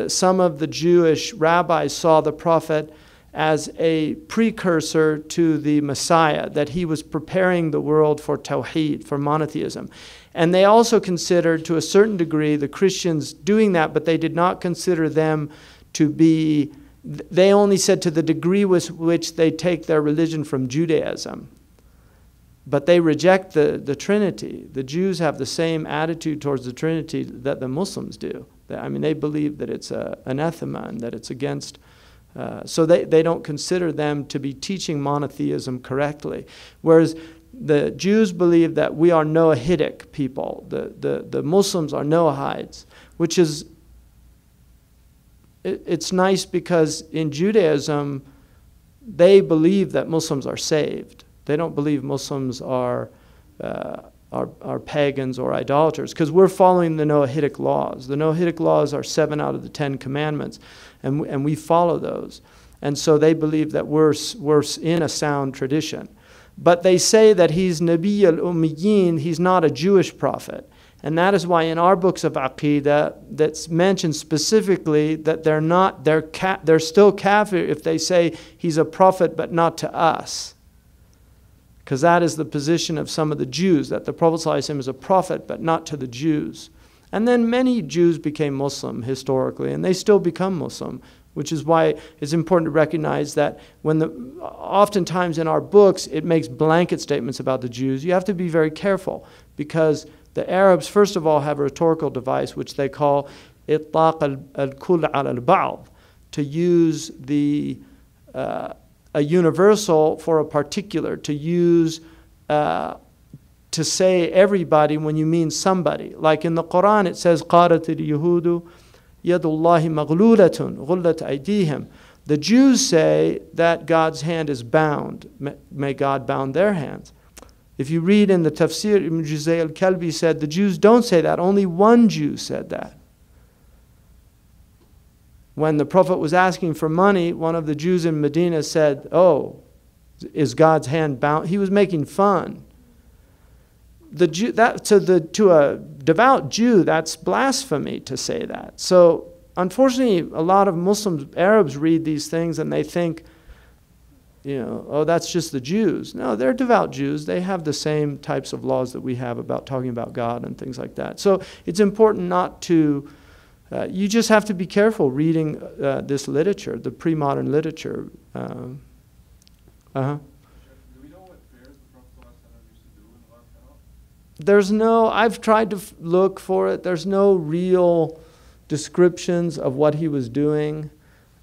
some of the Jewish rabbis saw the prophet as a precursor to the Messiah, that he was preparing the world for Tawheed, for monotheism. And they also considered, to a certain degree, the Christians doing that, but they did not consider them to be, they only said to the degree with which they take their religion from Judaism. But they reject the Trinity. The Jews have the same attitude towards the Trinity that the Muslims do. I mean, they believe that it's anathema and that it's against. So they don't consider them to be teaching monotheism correctly. Whereas the Jews believe that we are Noahidic people. The Muslims are Noahides, which is, it's nice because in Judaism, they believe that Muslims are saved. They don't believe Muslims are pagans or idolaters, because we're following the Noahidic laws. The Noahidic laws are 7 out of the 10 commandments, and we follow those. And so they believe that we're in a sound tradition. But they say that he's Nabi al-Ummiyin, he's not a Jewish prophet. And that is why in our books of Aqidah, that's mentioned specifically that they're still kafir if they say he's a prophet but not to us. Because that is the position of some of the Jews, that the Prophet ﷺ is a prophet but not to the Jews. And then many Jews became Muslim historically, and they still become Muslim, which is why it's important to recognize that oftentimes in our books it makes blanket statements about the Jews. You have to be very careful, because the Arabs, first of all, have a rhetorical device which they call itlaq al-kull al-ba'd, to use a universal for a particular, to use to say everybody when you mean somebody. Like in the Quran it says قَالَتِ الْيَهُودُ يَدُ اللَّهِ مَغْلُولَةٌ غُلَّتْ أَيْدِيهِمْ. The Jews say that God's hand is bound. May God bound their hands. If you read in the Tafsir, Ibn Juzay al-Kalbi said the Jews don't say that. Only one Jew said that. When the Prophet was asking for money, one of the Jews in Medina said, "Oh, is God's hand bound?" He was making fun. To a devout Jew, that's blasphemy to say that. So, unfortunately, a lot of Muslims, Arabs read these things and they think, oh, that's just the Jews. No, they're devout Jews. They have the same types of laws that we have about talking about God and things like that. So, it's important not to. You just have to be careful reading this literature, the pre-modern literature. Do we know what prayers the Prophet used to do in the last I've tried to look for it. There's no real descriptions of what he was doing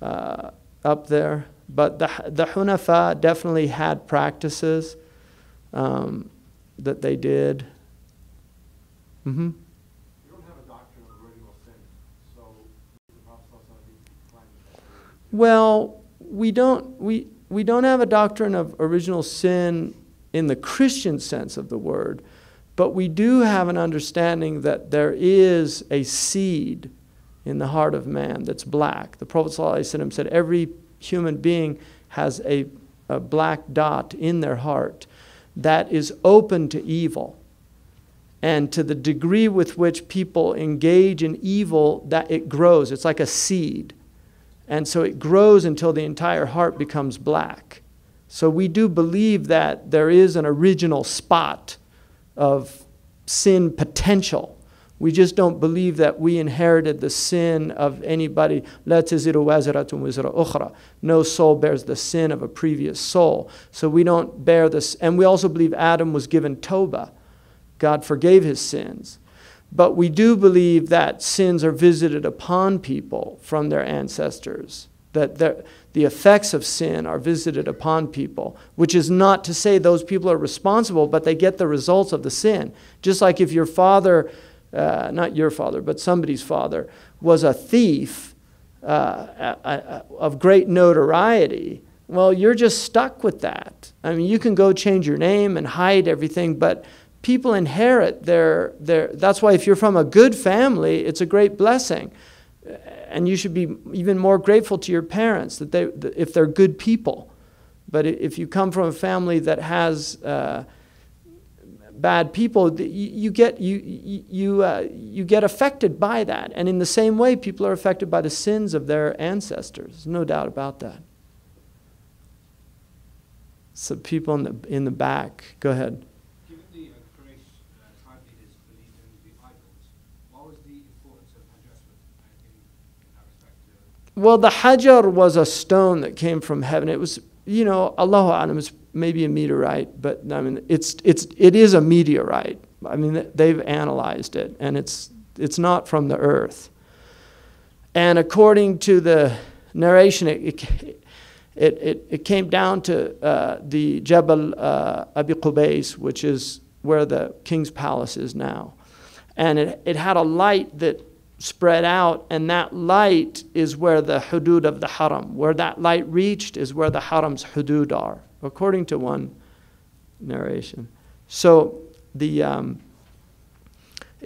up there. But the Hunafa definitely had practices that they did. Mm-hmm. Well, we don't have a doctrine of original sin in the Christian sense of the word, but we do have an understanding that there is a seed in the heart of man that's black. The Prophet ﷺ said every human being has a black dot in their heart that is open to evil. And to the degree with which people engage in evil, that it grows. It's like a seed. And so it grows until the entire heart becomes black. So we do believe that there is an original spot of sin potential. We just don't believe that we inherited the sin of anybody. لَا تَزِرُ وَازِرَةٌ وِزْرَ أُخْرَى. No soul bears the sin of a previous soul. So we don't bear this. And we also believe Adam was given Tawbah. God forgave his sins. But we do believe that sins are visited upon people from their ancestors, that the effects of sin are visited upon people, which is not to say those people are responsible, but they get the results of the sin. Just like if your father, not your father, but somebody's father, was a thief of great notoriety, well, you're just stuck with that. I mean, you can go change your name and hide everything, but people inherit that's why if you're from a good family, it's a great blessing. And you should be even more grateful to your parents if they're good people. But if you come from a family that has bad people, you get affected by that. And in the same way, people are affected by the sins of their ancestors. No doubt about that. So people in the back, go ahead. Given the Quraysh tribe leaders believed in the idols, what was the importance of Hajar in that respect? Well, the Hajar was a stone that came from heaven. It was, Allahu A'lam, it's maybe a meteorite, but I mean, it is a meteorite. I mean, they've analyzed it, and it's not from the earth. And according to the narration, it came down to the Jabal Abi Qubays, which is where the king's palace is now. And it had a light that spread out, and that light is where the hudud of the haram, where that light reached is where the haram's hudud are, according to one narration. So it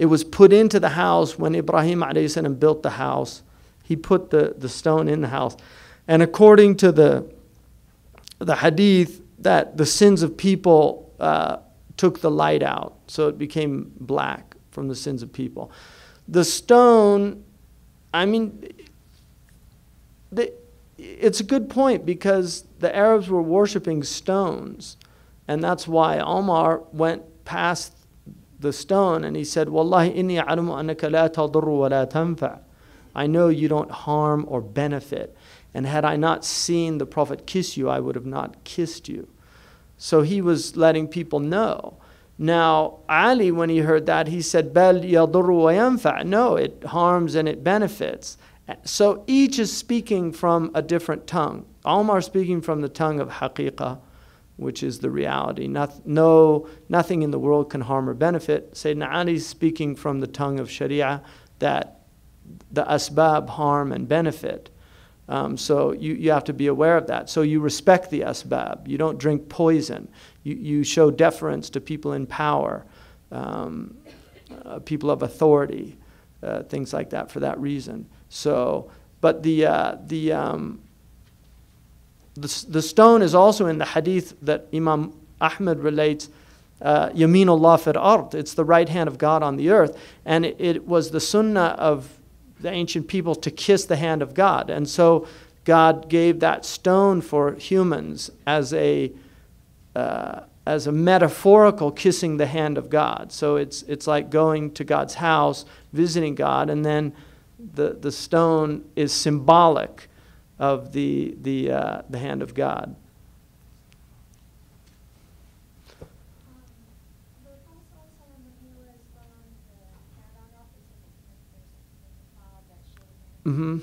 was put into the house when Ibrahim a.s. built the house. He put the stone in the house. And according to the hadith, that the sins of people took the light out, so it became black from the sins of people. The stone, I mean, it's a good point, because the Arabs were worshiping stones, and that's why Omar went past the stone and he said, Wallahi inni a'lamu annaka la tadurru wa la tanfa'. I know you don't harm or benefit. And had I not seen the Prophet kiss you, I would have not kissed you. So he was letting people know. Now, Ali, when he heard that, he said, Bal yadurru wa yanfa'. No, it harms and it benefits. So each is speaking from a different tongue. Omar speaking from the tongue of haqiqah, which is the reality. Nothing in the world can harm or benefit. Sayyidina Ali is speaking from the tongue of sharia, that the asbab harm and benefit. So you have to be aware of that. So you respect the asbab. You don't drink poison. You show deference to people in power, people of authority, things like that for that reason. So, but the stone is also in the hadith that Imam Ahmad relates, Yaminullah fil ard. It's the right hand of God on the earth. And it was the sunnah of the ancient people to kiss the hand of God. And so God gave that stone for humans as a metaphorical kissing the hand of God. So it's like going to God's house, visiting God, and then the stone is symbolic of the hand of God. Mm-hmm.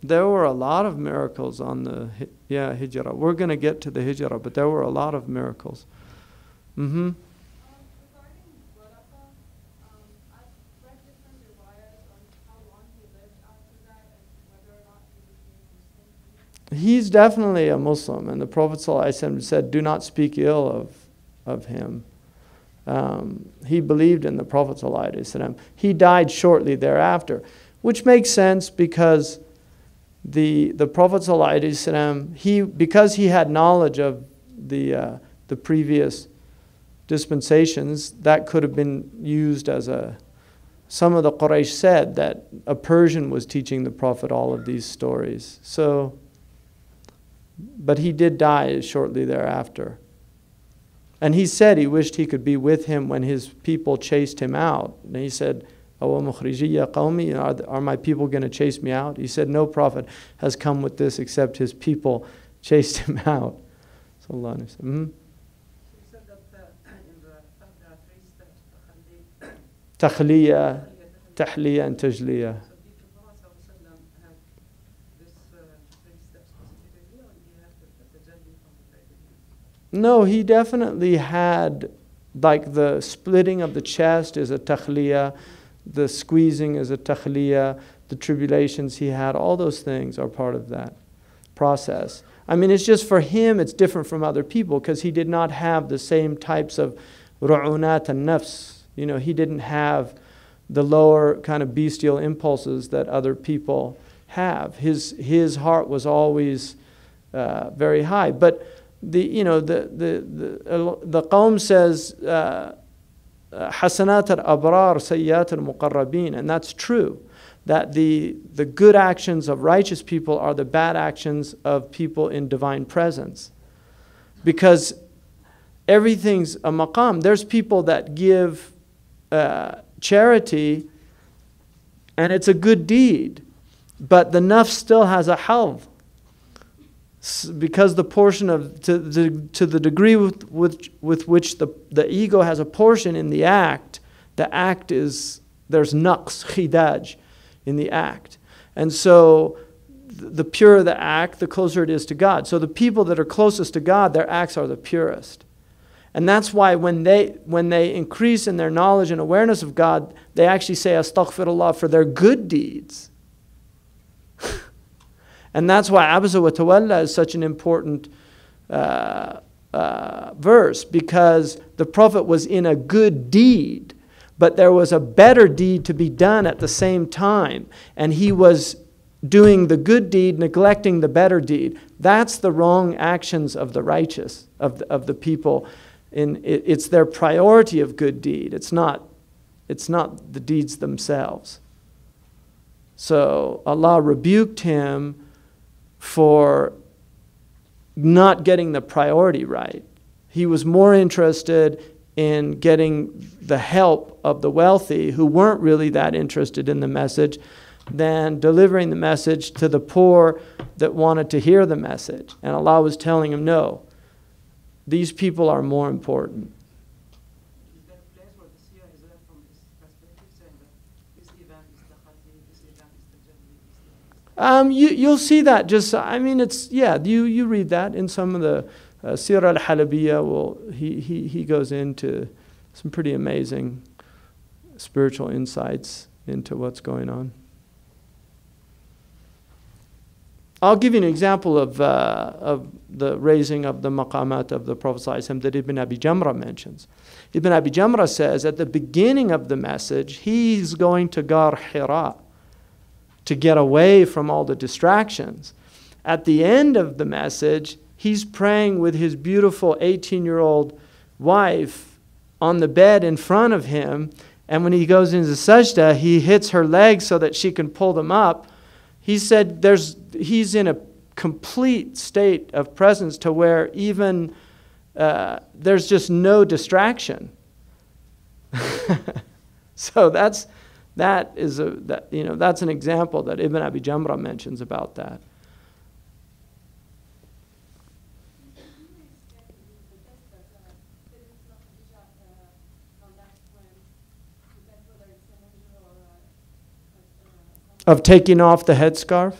There were a lot of miracles on the hijrah. We're going to get to the hijrah, but there were a lot of miracles. Mm-hmm. Regarding Rihla, I've read different riwayas on how long he lived after that and whether or not he became Muslim. He's definitely a Muslim, and the Prophet ﷺ said, do not speak ill of him. He believed in the Prophet ﷺ. He died shortly thereafter, which makes sense because the Prophet ﷺ, because he had knowledge of the previous dispensations, that could have been used as some of the Quraysh said that a Persian was teaching the Prophet all of these stories. So, but he did die shortly thereafter. And he said he wished he could be with him when his people chased him out. And he said, are my people going to chase me out? He said, no prophet has come with this except his people chased him out. Sallallahu Alaihi Wasallam. You said that in the there are 3 steps, Takhliya, tahliya, and tajliya. So did the Prophet have this 3 steps specifically, or did he have the tajalli from the very beginning? No, he definitely had, like the splitting of the chest is a takhliya, the squeezing is a takhliya, the tribulations he had, all those things are part of that process. I mean, it's just for him, it's different from other people because he did not have the same types of ru'unat and nafs. You know, he didn't have the lower kind of bestial impulses that other people have. His heart was always very high. But the Qawm says, Hasanat al-Abrar, Sayyat al-Muqarrabin, and that's true. That the good actions of righteous people are the bad actions of people in divine presence. Because everything's a maqam. There's people that give charity, and it's a good deed, but the nafs still has a halv. Because the portion of, to the degree with which the ego has a portion in the act is, there's naqs, khidaj in the act. And so the purer the act, the closer it is to God. So the people that are closest to God, their acts are the purest. And that's why when they increase in their knowledge and awareness of God, they actually say astaghfirullah for their good deeds. And that's why Abasa wa Tawalla is such an important verse, because the Prophet was in a good deed, but there was a better deed to be done at the same time. And he was doing the good deed, neglecting the better deed. That's the wrong actions of the righteous, of the people. It's their priority of good deed. It's not the deeds themselves. So Allah rebuked him for not getting the priority right. He was more interested in getting the help of the wealthy who weren't really that interested in the message than delivering the message to the poor that wanted to hear the message. And Allah was telling him, no, these people are more important. Is there a place where the seer is there from his perspective, saying that this event is the khati, this event is the jannah, You'll see that just, you read that in some of the Sirah al-Halabiyya. He goes into some pretty amazing spiritual insights into what's going on. I'll give you an example of the raising of the maqamat of the Prophet ﷺ that Ibn Abi Jamrah mentions. Ibn Abi Jamrah says at the beginning of the message, he's going to Gar Hira to get away from all the distractions. At the end of the message, he's praying with his beautiful 18-year-old wife on the bed in front of him, and when he goes into sajda, he hits her legs so that she can pull them up. He said he's in a complete state of presence to where even there's just no distraction. So that's an example that Ibn Abi Jamrah mentions about that. Of taking off the headscarf?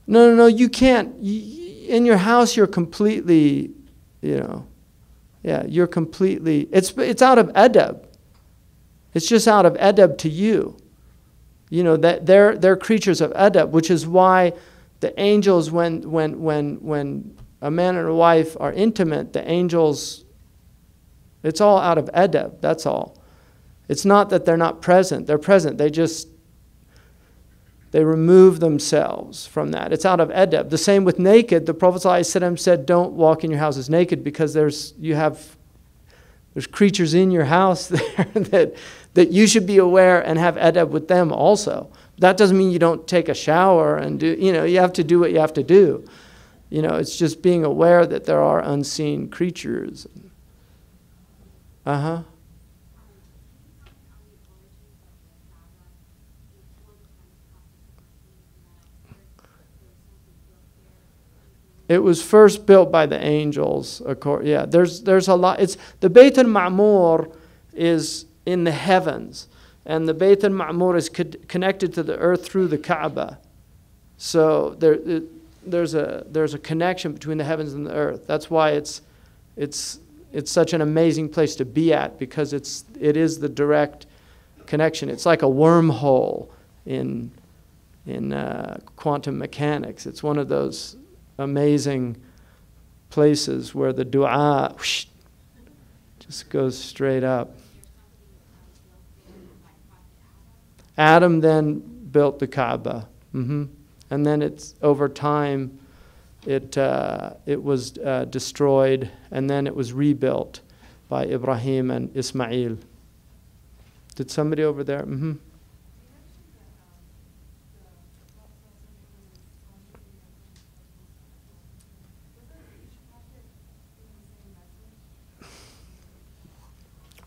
No, you can't. In your house, you're completely, you're completely, it's out of adab. It's just out of adab to you. That they're creatures of adab, which is why the angels, when a man and a wife are intimate, the angels, it's all out of adab, that's all. It's not that they're not present. They're present. They remove themselves from that. It's out of adab. The same with naked. The Prophet ﷺ said, don't walk in your houses naked, because there's creatures in your house there that you should be aware and have adab with them also. That doesn't mean you don't take a shower and do, you have to do what you have to do. It's just being aware that there are unseen creatures. It was first built by the angels. There's a lot. The Bayt al-Ma'mur is in the heavens, and the Bayt al-Ma'mur is connected to the earth through the Kaaba. So there's a connection between the heavens and the earth. That's why it's such an amazing place to be at, because it is the direct connection. It's like a wormhole in quantum mechanics. It's one of those amazing places where the dua just goes straight up. Adam then built the Kaaba. And then it's over time, it was destroyed, and then it was rebuilt by Ibrahim and Ismail. Did somebody over there?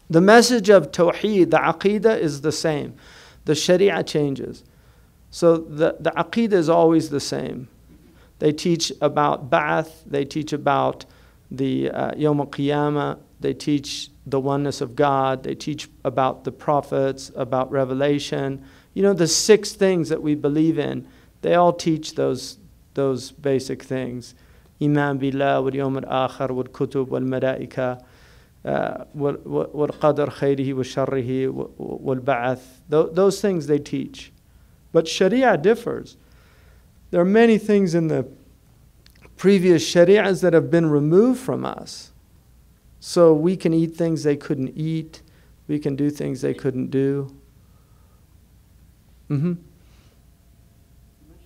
The message of Tawheed, the Aqidah, is the same. The Sharia changes. So the Aqidah is always the same. They teach about Ba'ath, they teach about the Yawm al-Qiyamah, they teach the oneness of God, they teach about the prophets, about revelation. You know, the 6 things that we believe in, they all teach those basic things. Iman billah, wal yawm al-akhir, wal kutub, wal malaika, wal qadr khayrihi, wal sharrihi, wal ba'ath. Those things they teach. But Sharia differs. There are many things in the previous Shari'as that have been removed from us. So we can eat things they couldn't eat. We can do things they couldn't do. You mentioned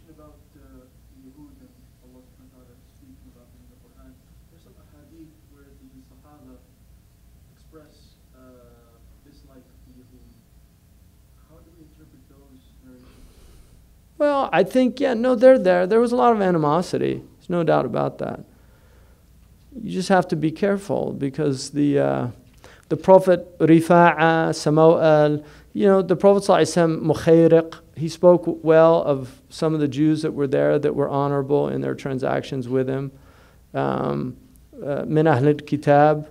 about Yehud and Allah subhanahu wa ta'ala speaking about in the Quran. There's some hadith where the Sahaba express dislike of the Yehud. How do we interpret those narrations? Well, I think, they're there. There was a lot of animosity. There's no doubt about that. You just have to be careful because the Prophet Rifa'a, Samu'al, the Prophet Mukhayriq, he spoke well of some of the Jews that were there that were honorable in their transactions with him. Min Ahl Kitab,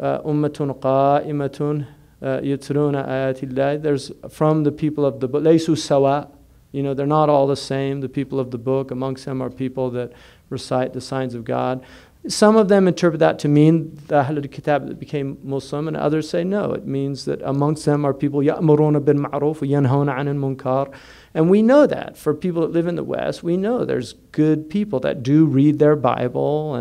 Ummatun Qa'imatun, Yatruna Ayatillah. There's from the people of the book, Laysu Sawa. They're not all the same. The people of the book, amongst them are people that recite the signs of God. Some of them interpret that to mean the Ahl al-Kitab that became Muslim, and others say no. It means that amongst them are people يَأْمُرُونَ بِالْمَعْرُوفِ وَيَنْهَوْنَ عَنِ الْمُنْكَرِ. And we know that. For people that live in the West, we know there's good people that do read their Bible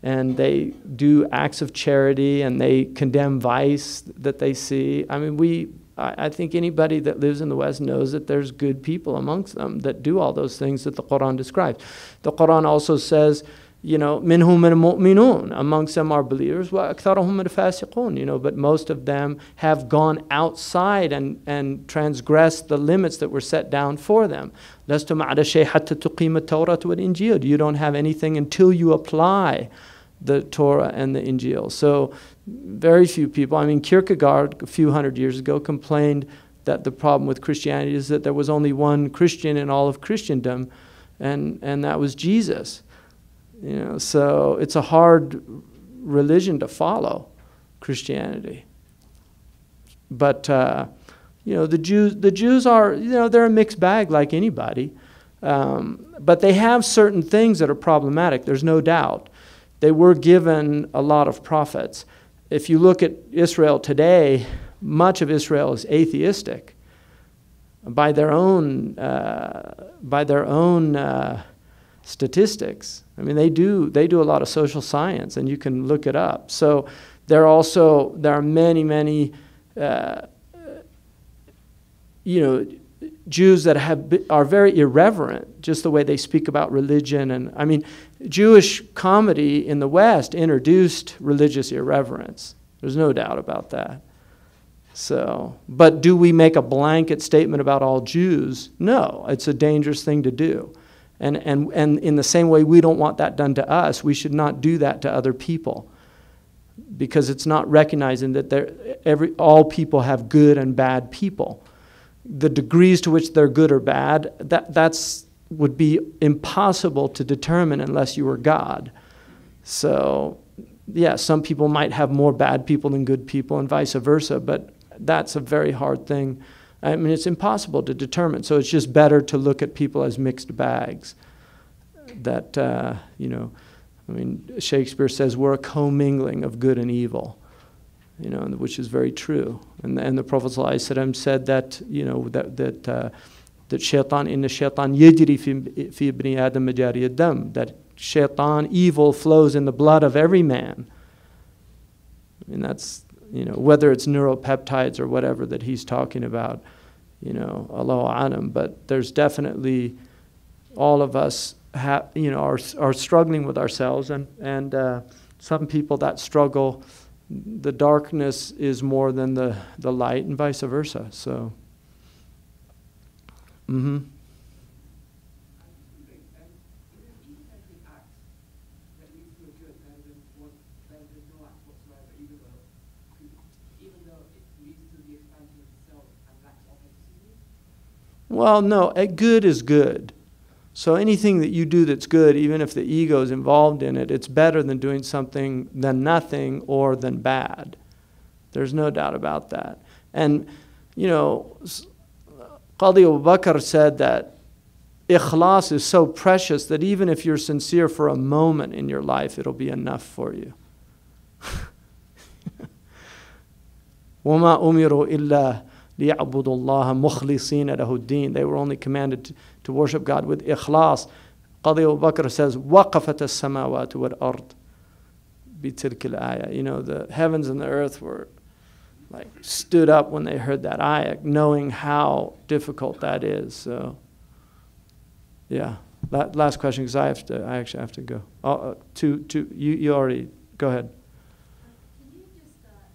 and they do acts of charity and they condemn vice that they see. I mean, I think anybody that lives in the West knows that there's good people amongst them that do all those things that the Quran describes. The Quran also says, minhum al-mu'minun, amongst them are believers, wa aktharuhum al-fasiqun, but most of them have gone outside and transgressed the limits that were set down for them. Lastum ala shay hatta tuqima at-Tawrat wal-Injil. You don't have anything until you apply the Torah and the Injil. So very few people, Kierkegaard a few hundred years ago complained that the problem with Christianity is that there was only one Christian in all of Christendom, and that was Jesus. So it's a hard religion to follow, Christianity. But the Jews are, they're a mixed bag like anybody, but they have certain things that are problematic. There's no doubt. They were given a lot of prophets. If you look at Israel today, much of Israel is atheistic by their own statistics. They do a lot of social science, and you can look it up. So there are many Jews that are very irreverent, just the way they speak about religion. And Jewish comedy in the West introduced religious irreverence. There's no doubt about that. So, but do we make a blanket statement about all Jews? No, it's a dangerous thing to do. And in the same way we don't want that done to us, we should not do that to other people, because it's not recognizing that all people have good and bad people. The degrees to which they're good or bad, that's would be impossible to determine unless you were God. So, yeah, some people might have more bad people than good people and vice versa, but that's a very hard thing. It's impossible to determine. So it's just better to look at people as mixed bags. That, Shakespeare says we're a commingling of good and evil, which is very true. And the Prophet ﷺ said that, that shaitan, inna shaitan yajri fi ibni adam majari ad-dam, that shaitan, evil, flows in the blood of every man. That's, whether it's neuropeptides or whatever that he's talking about, you know, Allahu Alam. But there's definitely, all of us are struggling with ourselves, and some people that struggle, the darkness is more than the light, and vice versa. So, well, no, good is good. So anything that you do that's good, even if the ego is involved in it, it's better than doing something than nothing or than bad. There's no doubt about that. And, you know, Qadi Abu Bakr said that ikhlas is so precious that even if you're sincere for a moment in your life, it'll be enough for you. وَمَا أُمِرُوا إِلَّا لِيَعْبُدُوا اللَّهَ مُخْلِصِينَ لَهُ الدِّينَ. They were only commanded to worship God with ikhlas. Qadi Abu Bakr says, وَقَفَتَ السَّمَاوَاتُ وَالْأَرْضِ بِتِلْكِ الْآيَةِ. You know, the heavens and the earth were like stood up when they heard that ayah, knowing how difficult that is. So, yeah. Last question, because I actually have to go. You already, go ahead. Can you just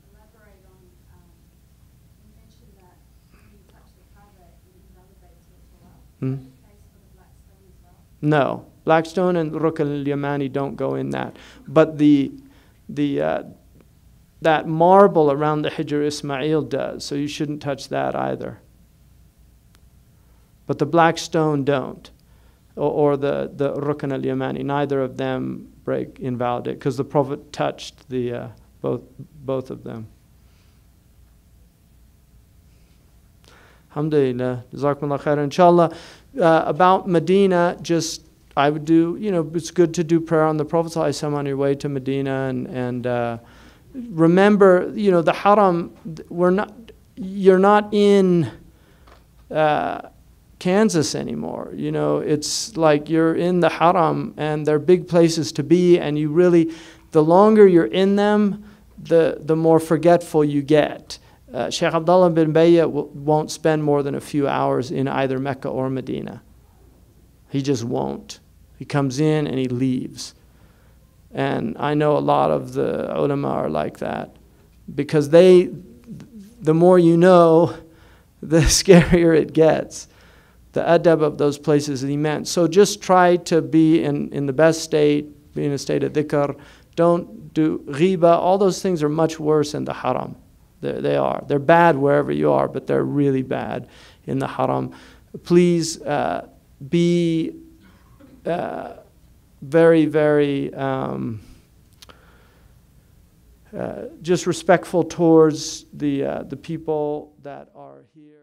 elaborate on, you mentioned that when you touch the Kaaba, it invalidates your salah. Is that the case for the black stone as well? No. Blackstone and Rukn al-Yamani don't go in that. But that marble around the Hijr Ismail does, so you shouldn't touch that either. But the black stone don't, or the Rukn al-Yamani, neither of them invalidate, because the Prophet touched the both of them. Alhamdulillah, Jazakumullah khair. Inshallah, about Medina, I would do, you know, it's good to do prayer on the Prophet ﷺ on your way to Medina, and remember, you know, the Haram, you're not in Kansas anymore. You know, it's like you're in the Haram, and they're big places to be, and you really, the longer you're in them, the more forgetful you get. Shaykh Abdullah bin Bayya won't spend more than a few hours in either Mecca or Medina. He just won't. He comes in and he leaves. And I know a lot of the ulama are like that, because the more you know, the scarier it gets. The adab of those places is immense. So just try to be in the best state, be in a state of dhikr. Don't do ghiba. All those things are much worse in the haram. They are. They're bad wherever you are, but they're really bad in the haram. Please be very, very just respectful towards the people that are here.